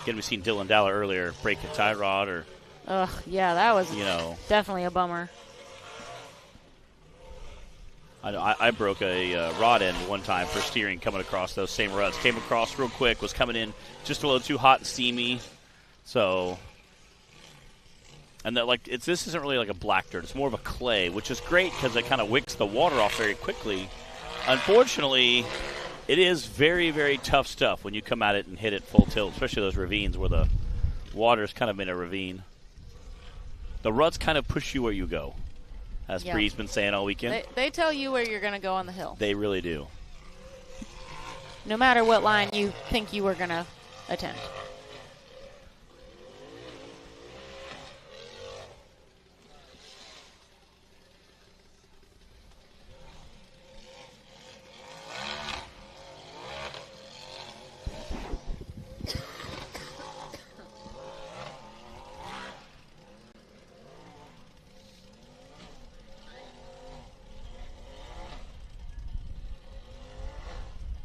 Again, we've seen Dylan Dalla earlier break a tie rod or. Ugh, yeah, that was definitely a bummer. I broke a rod end one time for steering coming across those same ruts. Came across real quick, was coming in just a little too hot and steamy. So, and that this isn't really like a black dirt. It's more of a clay, which is great because it kind of wicks the water off very quickly. Unfortunately, it is very, very tough stuff when you come at it and hit it full tilt, especially those ravines where the water's kind of in a ravine. The ruts kind of push you where you go, as Bree's been saying all weekend. They tell you where you're going to go on the hill. They really do. no matter what line you think you were going to attempt.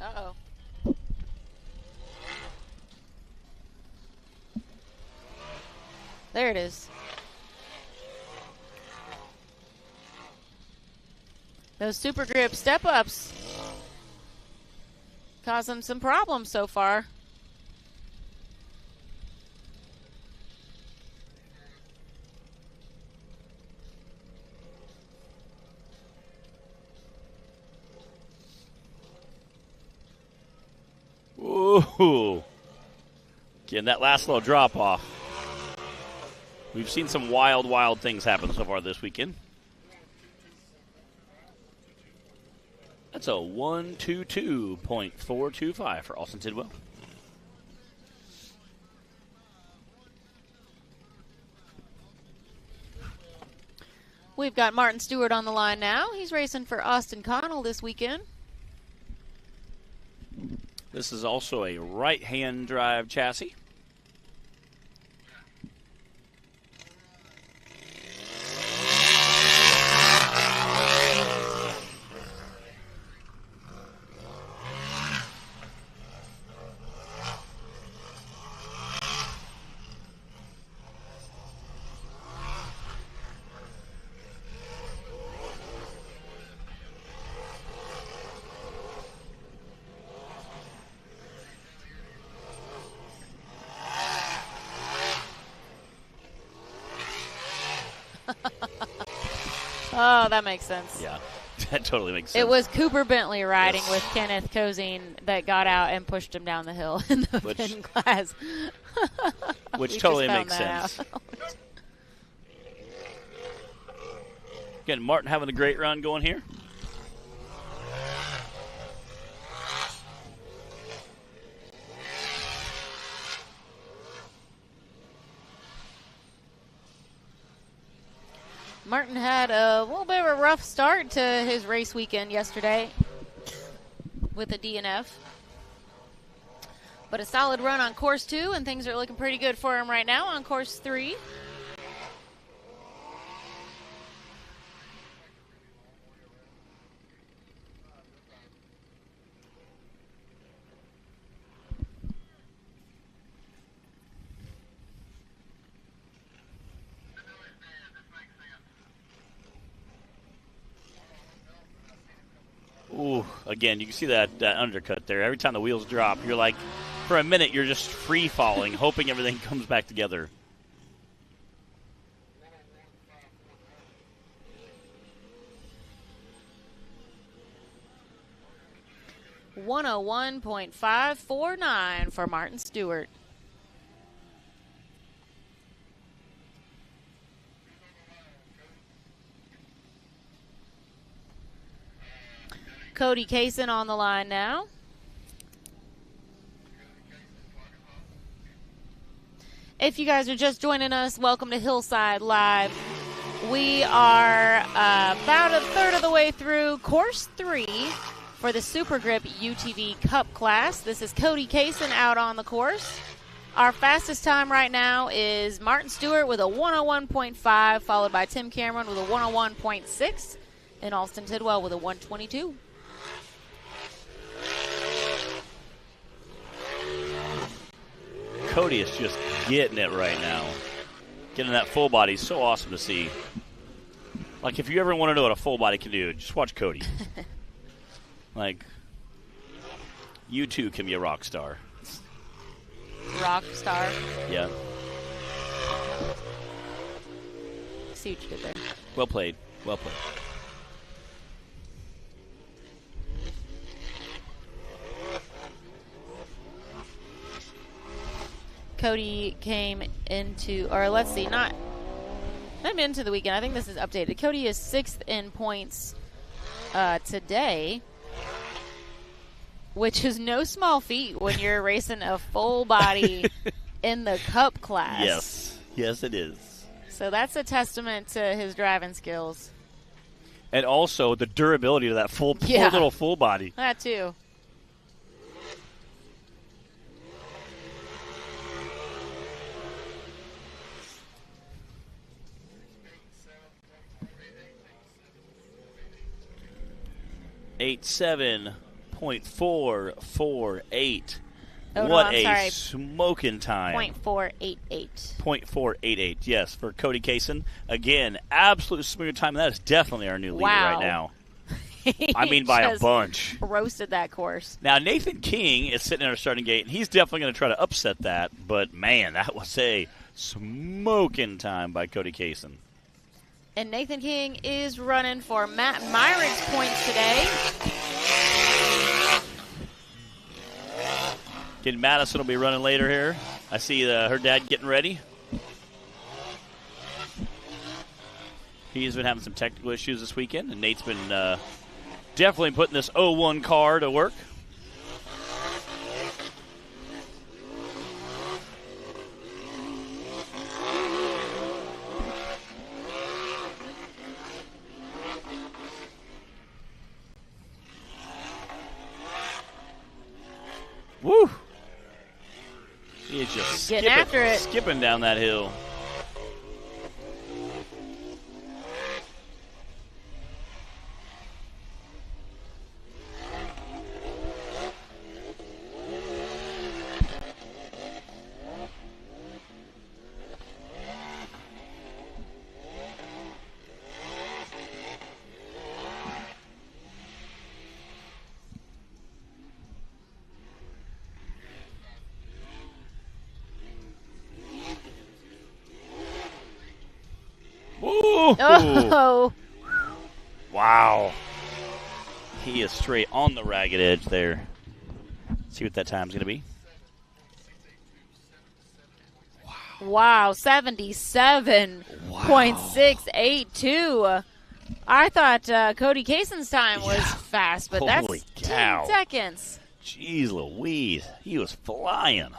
Uh-oh. There it is. Those super grip step-ups causing some problems so far. Ooh. Getting that last little drop off. We've seen some wild, wild things happen so far this weekend. That's a 122.425 for Austin Tidwell. We've got Martin Stewart on the line now. He's racing for Austin Connell this weekend. This is also a right-hand drive chassis. Oh, that makes sense. Yeah, that totally makes sense. It was Cooper Bentley riding with Kenneth Cozine that got out and pushed him down the hill in the Finn class. Which totally makes sense. Again, Martin having a great run going here. Martin had a little bit of a rough start to his race weekend yesterday with a DNF. But a solid run on course 2, and things are looking pretty good for him right now on course 3. Ooh, again, you can see that undercut there. Every time the wheels drop, you're like, for a minute, you're just free-falling, hoping everything comes back together. .549 for Martin Stewart. Cody Kaysen on the line now. If you guys are just joining us, welcome to Hillside Live. We are about a third of the way through course 3 for the Super Grip UTV Cup class. This is Cody Kaysen out on the course. Our fastest time right now is Martin Stewart with a 101.5, followed by Tim Cameron with a 101.6, and Austin Tidwell with a 122. Cody is just getting it right now. Getting that full body is so awesome to see. Like, if you ever want to know what a full body can do, just watch Cody. Like, you too can be a rock star. Rock star. Yeah. See what you did there. Well played. Well played. Cody came into, or let's see, not into the weekend. I think this is updated. Cody is 6th in points today. which is no small feat when you're racing a full body in the Cup class. Yes, it is. So that's a testament to his driving skills. And also the durability of that poor little full body. That too. .448. Oh, what no, I'm sorry. smoking time. .488. .488, yes, for Cody Kaysen. Again, absolute smooth time. That is definitely our new leader right now. I mean, by a bunch. Roasted that course. Now, Nathan King is sitting at our starting gate, and he's definitely going to try to upset that. But, man, that was a smoking time by Cody Kaysen. And Nathan King is running for Matt Meyrick's points today. Again, Madison will be running later here. I see her dad getting ready. He's been having some technical issues this weekend, and Nate's been definitely putting this 0-1 car to work. Woo! He is just getting after it. Skipping down that hill. Oh! Wow. He is straight on the ragged edge there. Let's see what that time's going to be. Wow, 77.682. I thought Cody Kaysen's time was fast, but that's 10 seconds. Jeez Louise. He was flying.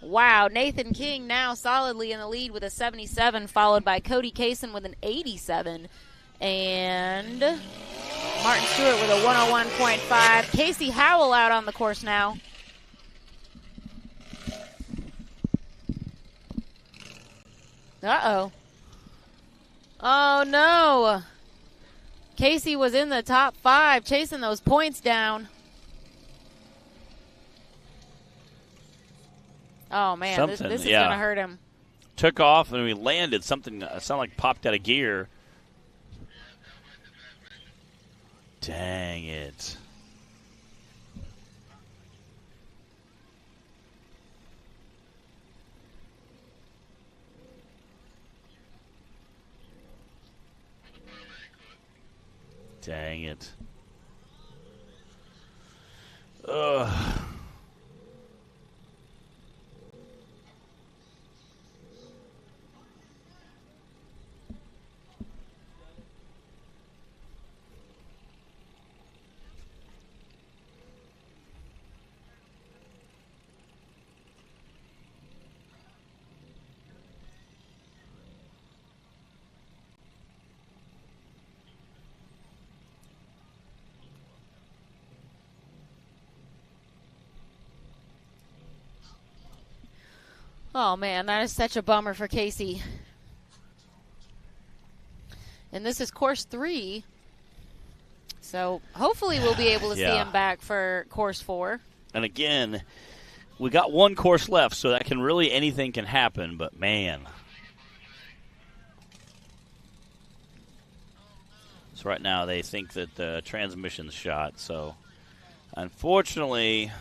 Wow, Nathan King now solidly in the lead with a 77, followed by Cody Kaysen with an 87. And Martin Stewart with a 101.5. Casey Howell out on the course now. Uh-oh. Oh, no. Casey was in the top 5, chasing those points down. Oh, man, this is going to hurt him. Took off, and we landed. Something sounded like popped out of gear. Dang it. Dang it. Ugh. Oh, man, that is such a bummer for Casey. And this is course 3. So hopefully we'll be able to see him back for course 4. And again, we got one course left, so that can really, anything can happen, but man. So right now they think that the transmission's shot, so unfortunately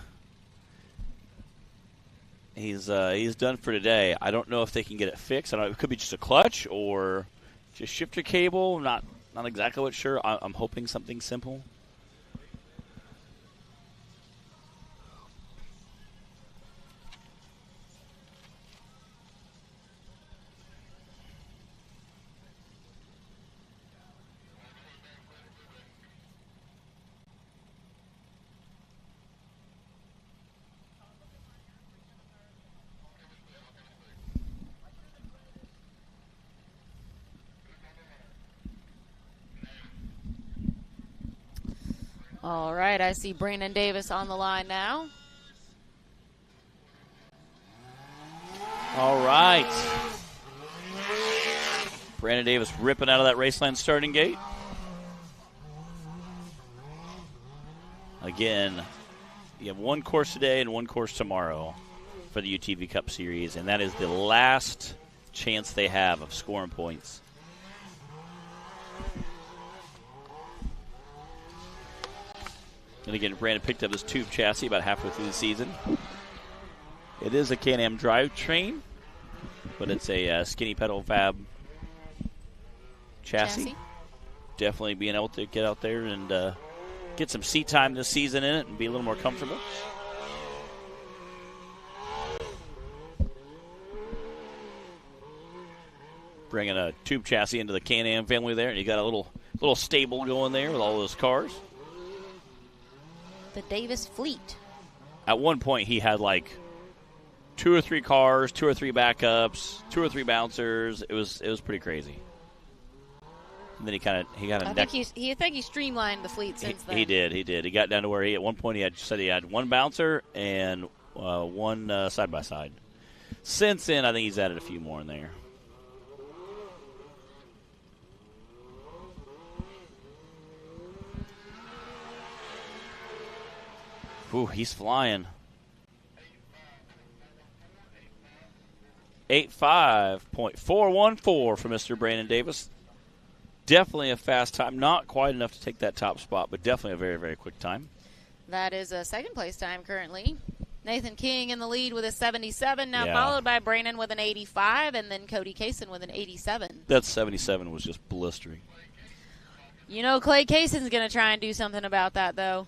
he's done for today. I don't know if they can get it fixed. I don't know, it could be just a clutch or just shifter cable. Not exactly what sure. I'm hoping something simple. All right, I see Brandon Davis on the line now. All right. Brandon Davis ripping out of that raceline starting gate. Again, you have one course today and one course tomorrow for the UTV Cup Series, and that is the last chance they have of scoring points. And again, Brandon picked up this tube chassis about halfway through the season. It is a Can-Am drivetrain, but it's a skinny pedal fab chassis. Definitely being able to get out there and get some seat time this season in it and be a little more comfortable. Bringing a tube chassis into the Can-Am family there, and you got a little stable going there with all those cars. The Davis fleet. At one point, he had like 2 or 3 cars, 2 or 3 backups, 2 or 3 bouncers. It was pretty crazy. And then he kind of. I think he streamlined the fleet since then. He did. He got down to where at one point said he had 1 bouncer and 1 side by side. Since then, I think he's added a few more in there. Ooh, he's flying. 85.414 for Mr. Brandon Davis. Definitely a fast time. Not quite enough to take that top spot, but definitely a very, very quick time. That is a second place time currently. Nathan King in the lead with a 77, now followed by Brandon with an 85, and then Cody Kaysen with an 87. That 77 was just blistering. You know Clay Kaysen's going to try and do something about that, though.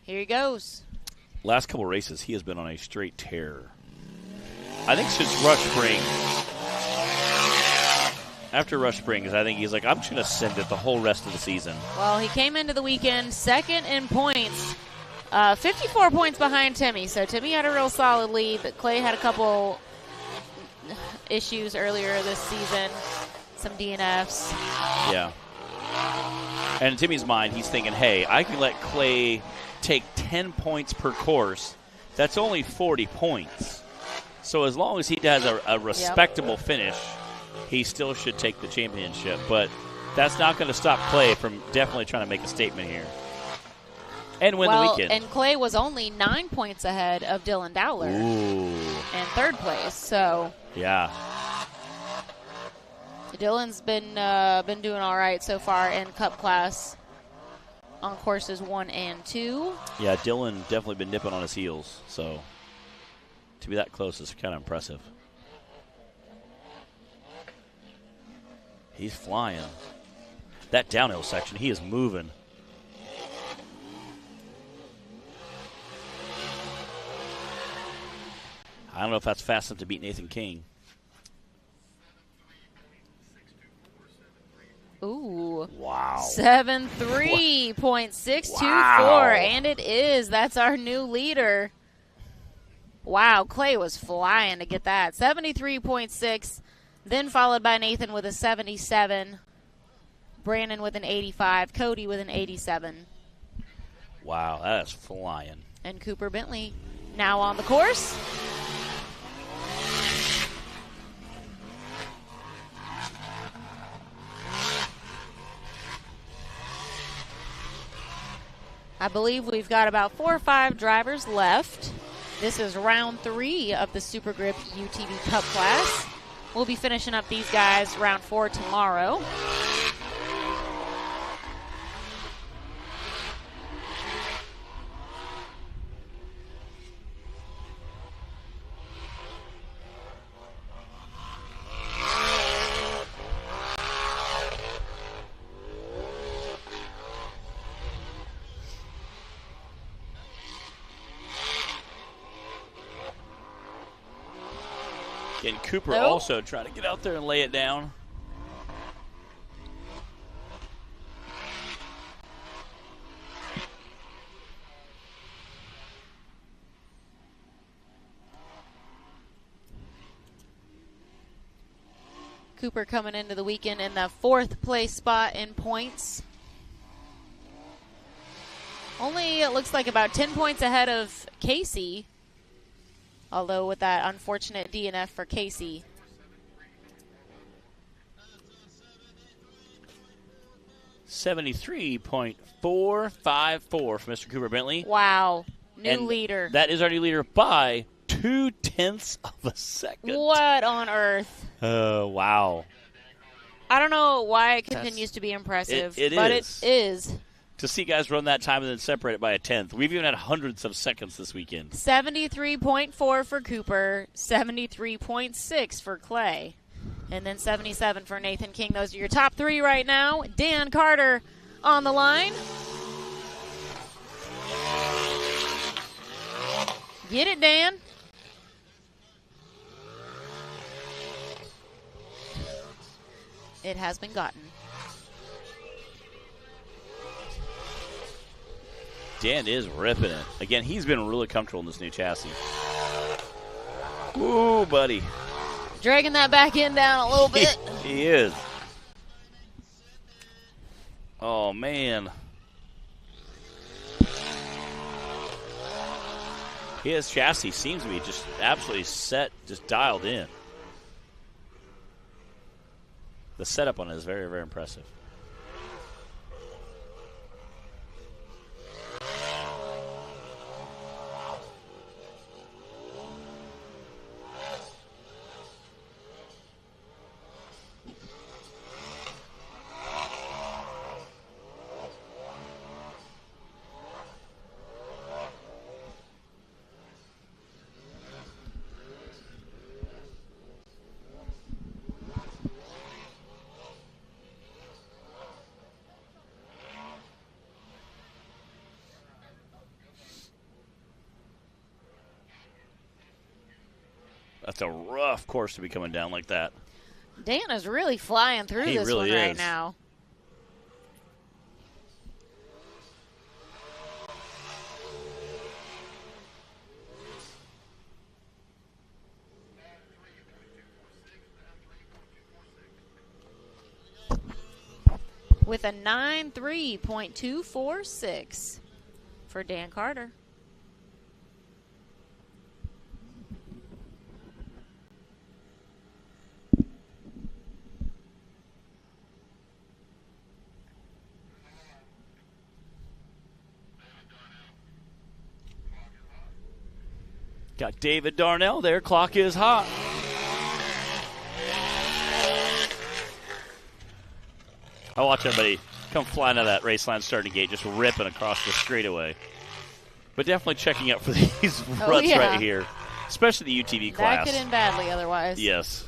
Here he goes. Last couple races, he has been on a straight tear. I think since Rush Springs. After Rush Springs, I think he's like, I'm just going to send it the whole rest of the season. Well, he came into the weekend second in points, 54 points behind Timmy. So Timmy had a real solid lead, but Clay had a couple issues earlier this season, some DNFs. Yeah. And in Timmy's mind, he's thinking, hey, I can let Clay take 10 points per course. That's only 40 points. So as long as he has a respectable finish, he still should take the championship. But that's not going to stop Clay from definitely trying to make a statement here and win the weekend. And Clay was only 9 points ahead of Dylan Dowler in third place. So yeah, Dylan's been doing all right so far in Cup class on courses 1 and 2. Yeah, Dylan definitely been nipping on his heels. So to be that close is kind of impressive. He's flying. That downhill section, he is moving. I don't know if that's fast enough to beat Nathan King. Ooh. Wow. 73.624. Wow. And it is. That's our new leader. Wow, Clay was flying to get that. 73.6. Then followed by Nathan with a 77. Brandon with an 85. Cody with an 87. Wow, that is flying. And Cooper Bentley now on the course. I believe we've got about 4 or 5 drivers left. This is round 3 of the Super Grip UTV Cup class. We'll be finishing up these guys round 4 tomorrow. And Cooper also trying to get out there and lay it down. Cooper coming into the weekend in the 4th place spot in points. Only, it looks like, about 10 points ahead of Casey. Although with that unfortunate DNF for Casey. .454 for Mr. Cooper Bentley. Wow. New And leader. That is our new leader by 0.2 of a second. What on earth? Oh, wow. I don't know why it continues to be impressive, it but is. it is. To see guys run that time and then separate it by a tenth. We've even had hundreds of seconds this weekend. 73.4 for Cooper, 73.6 for Clay, and then 77 for Nathan King. Those are your top three right now. Dan Carter on the line. Get it, Dan. It has been gotten. Dan is ripping it. Again, he's been really comfortable in this new chassis. Ooh, buddy. Dragging that back end down a little bit. He is. Oh, man. His chassis seems to be just absolutely set, just dialed in. The setup on it is very, very impressive. That's a rough course to be coming down like that. Dan is really flying through this really one right is. now. With a 9.3.246 for Dan Carter. Got David Darnell there. Clock is hot. I watch everybody come flying out of that race line starting gate, just ripping across the straightaway. But definitely checking out for these ruts right here, especially the UTV class. That could end badly otherwise. Yes.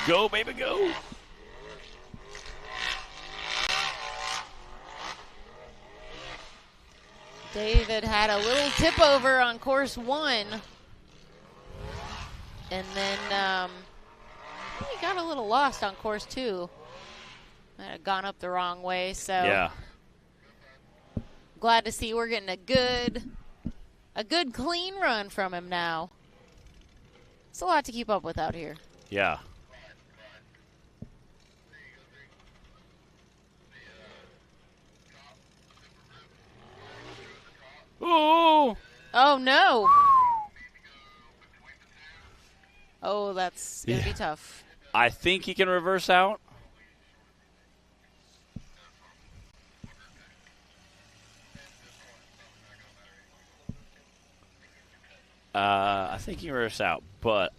Go, baby, go. David had a little tip over on course one. And then he got a little lost on course two. Might have gone up the wrong way, so Yeah. glad to see we're getting a good clean run from him now. It's a lot to keep up with out here. Yeah. Ooh. Oh, no. Oh, that's going to be tough. I think he can reverse out. I think he can reverse out, but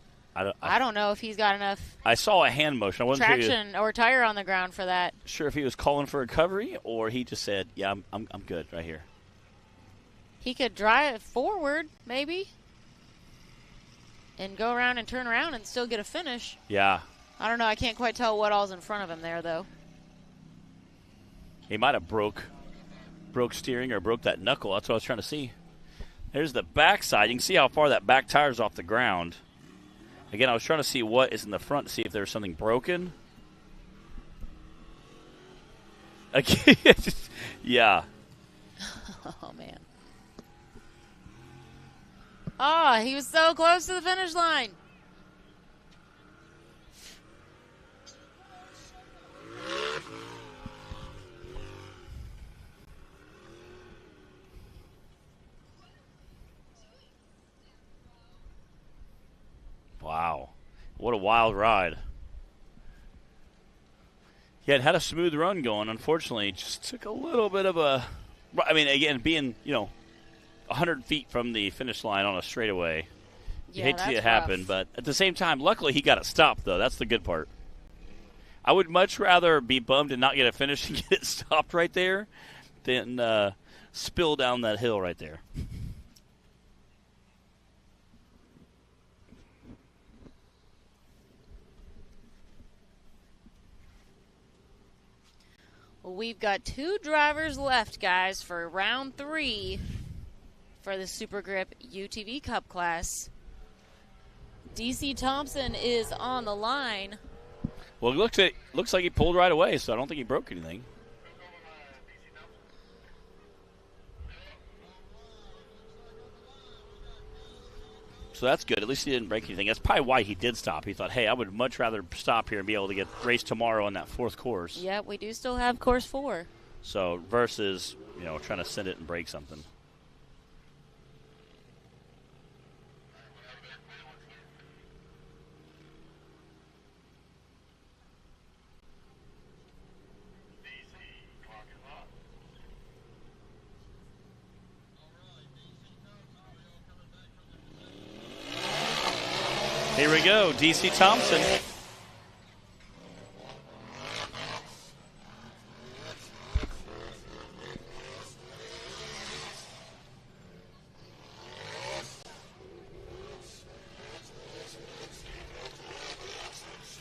I don't know if he's got enough I saw a hand motion. I wasn't traction or tire on the ground for that. Sure if he was calling for recovery or he just said, "Yeah, I'm good right here." He could drive forward, maybe, and go around and turn around and still get a finish. Yeah. I don't know. I can't quite tell what all's in front of him there, though. He might have broke steering or broke that knuckle. That's what I was trying to see. There's the backside. You can see how far that back tire's off the ground. Again, I was trying to see what is in the front to see if there's something broken. Again, yeah. Oh, man. Oh, he was so close to the finish line. Wow. What a wild ride. He had a smooth run going. Unfortunately, it just took a little bit of a... I mean, again, being, 100 feet from the finish line on a straightaway. You hate to see it happen, but at the same time, luckily he got it stopped, though. That's the good part. I would much rather be bummed and not get it finished and get it stopped right there than spill down that hill right there. Well, we've got 2 drivers left, guys, for round 3 for the Super Grip UTV Cup class. DC Thompson is on the line. Well, it looks like he pulled right away, so I don't think he broke anything. So that's good. At least he didn't break anything. That's probably why he did stop. He thought, hey, I would much rather stop here and be able to get race tomorrow on that 4th course. Yeah, we do still have course 4. So versus, trying to send it and break something. Here we go, DC Thompson.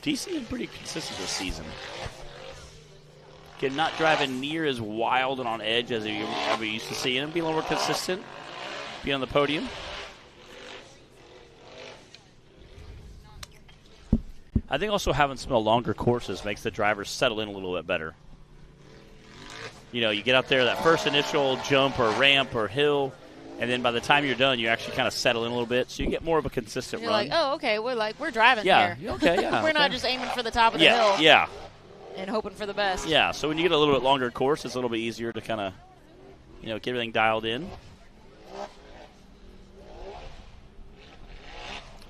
DC is pretty consistent this season. Again, not driving near as wild and on edge as we used to see him. Be a little more consistent. Be on the podium. I think also having some longer courses makes the drivers settle in a little bit better. You get out there, that first initial jump or ramp or hill, and then by the time you're done, you actually kind of settle in a little bit, so you get more of a consistent You're run. like, oh, okay, we're driving here. Okay, yeah. We're not just aiming for the top of the hill. Yeah. And hoping for the best. Yeah, so when you get a little bit longer course, it's a little bit easier to kind of, get everything dialed in.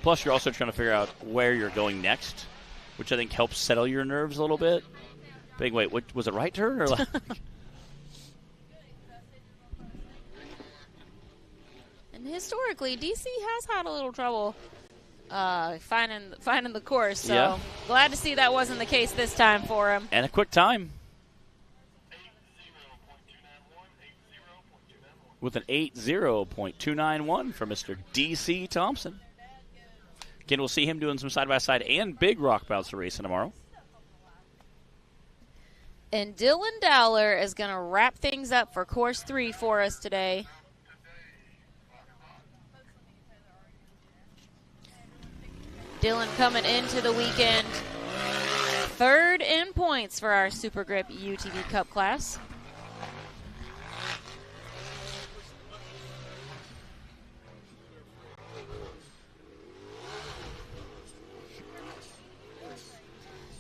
Plus, you're also trying to figure out where you're going next, which I think helps settle your nerves a little bit. Wait, what, was it right turn or left? And historically, DC has had a little trouble finding the course. So glad to see that wasn't the case this time for him. And a quick time. With an 80.291 for Mr. DC Thompson. Again, we'll see him doing some side-by-side and big rock bouncer racing tomorrow. And Dylan Dowler is going to wrap things up for course 3 for us today. Dylan coming into the weekend 3rd in points for our Super Grip UTV Cup class.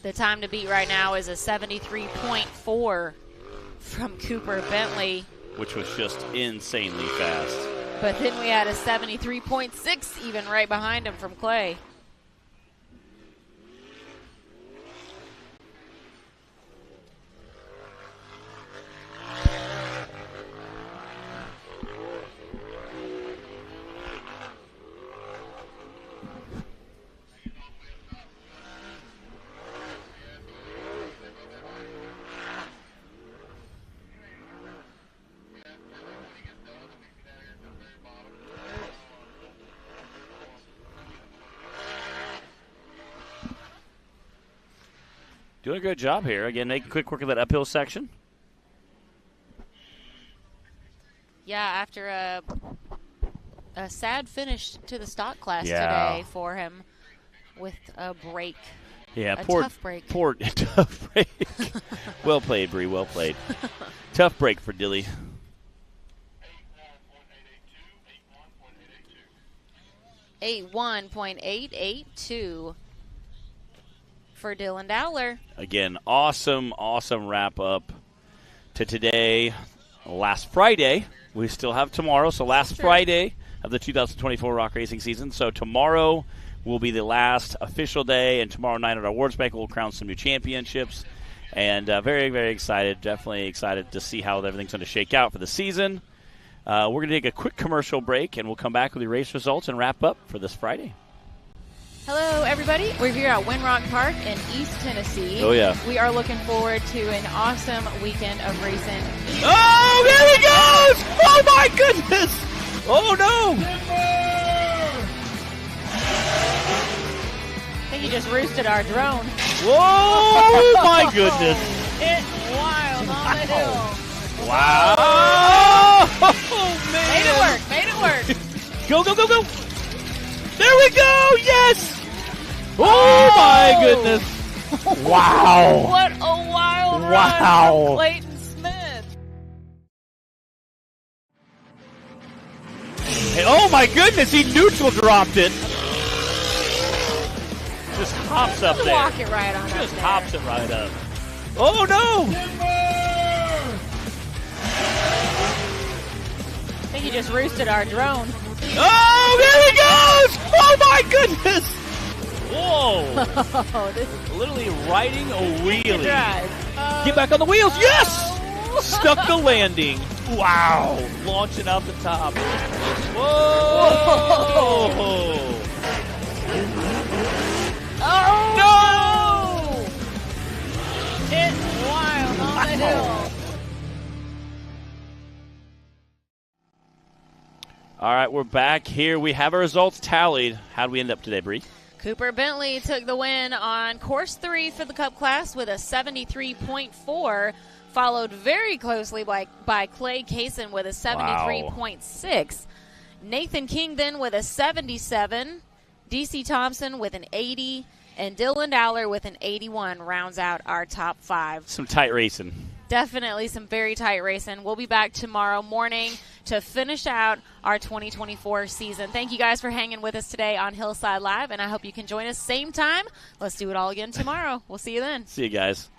The time to beat right now is a 73.4 from Cooper Bentley. Which was just insanely fast. But then we had a 73.6 even right behind him from Clay. Doing a good job here. Again, making quick work of that uphill section. Yeah, after a sad finish to the stock class Yeah. today for him with a break. Yeah, A poor, tough break. Poor tough break. Well played, Bree. Well played. Tough break for Dilly. 81.882 for Dylan Dowler. Again, awesome wrap up to today. Last Friday. We still have tomorrow. So last Friday of the 2024 Rock Racing season. So tomorrow will be the last official day, and tomorrow night at our awards banquet we'll crown some new championships. And very, very excited. Definitely excited to see how everything's going to shake out for the season. We're going to take a quick commercial break, and we'll come back with the race results and wrap up for this Friday. Hello, everybody. We're here at Winrock Park in East Tennessee. Oh, yeah. We are looking forward to an awesome weekend of racing. Oh, there he goes! Oh, my goodness! Oh, no! I think he just roosted our drone. Whoa, my goodness! It's wild on the hill. Wow! Oh, man! Made it work. Go, go, go, go! There we go! Yes! Oh, my goodness! Wow! What a wild run from Clayton Smith. Hey, oh, my goodness! He neutral dropped it. Just hops up there. Walk it right on Just up hops it right up. Oh, no! I think he just roosted our drone. Oh, there he goes! Oh, my goodness! Whoa! Oh, this is Literally riding a wheelie. drive. Get back on the wheels. Yes! Stuck the landing. Wow. Launching out the top. Whoa! Oh! No! It's wild on the hill. All right, we're back here. We have our results tallied. How do we end up today, Bree? Cooper Bentley took the win on course 3 for the Cup class with a 73.4, followed very closely by Clay Kaysen with a 73.6. Nathan King then with a 77, DC Thompson with an 80, and Dylan Dowler with an 81 rounds out our top 5. Some tight racing. Definitely some very tight racing. We'll be back tomorrow morning to finish out our 2024 season. Thank you guys for hanging with us today on Hillside Live, and I hope you can join us same time. Let's do it all again tomorrow. We'll see you then. See you guys.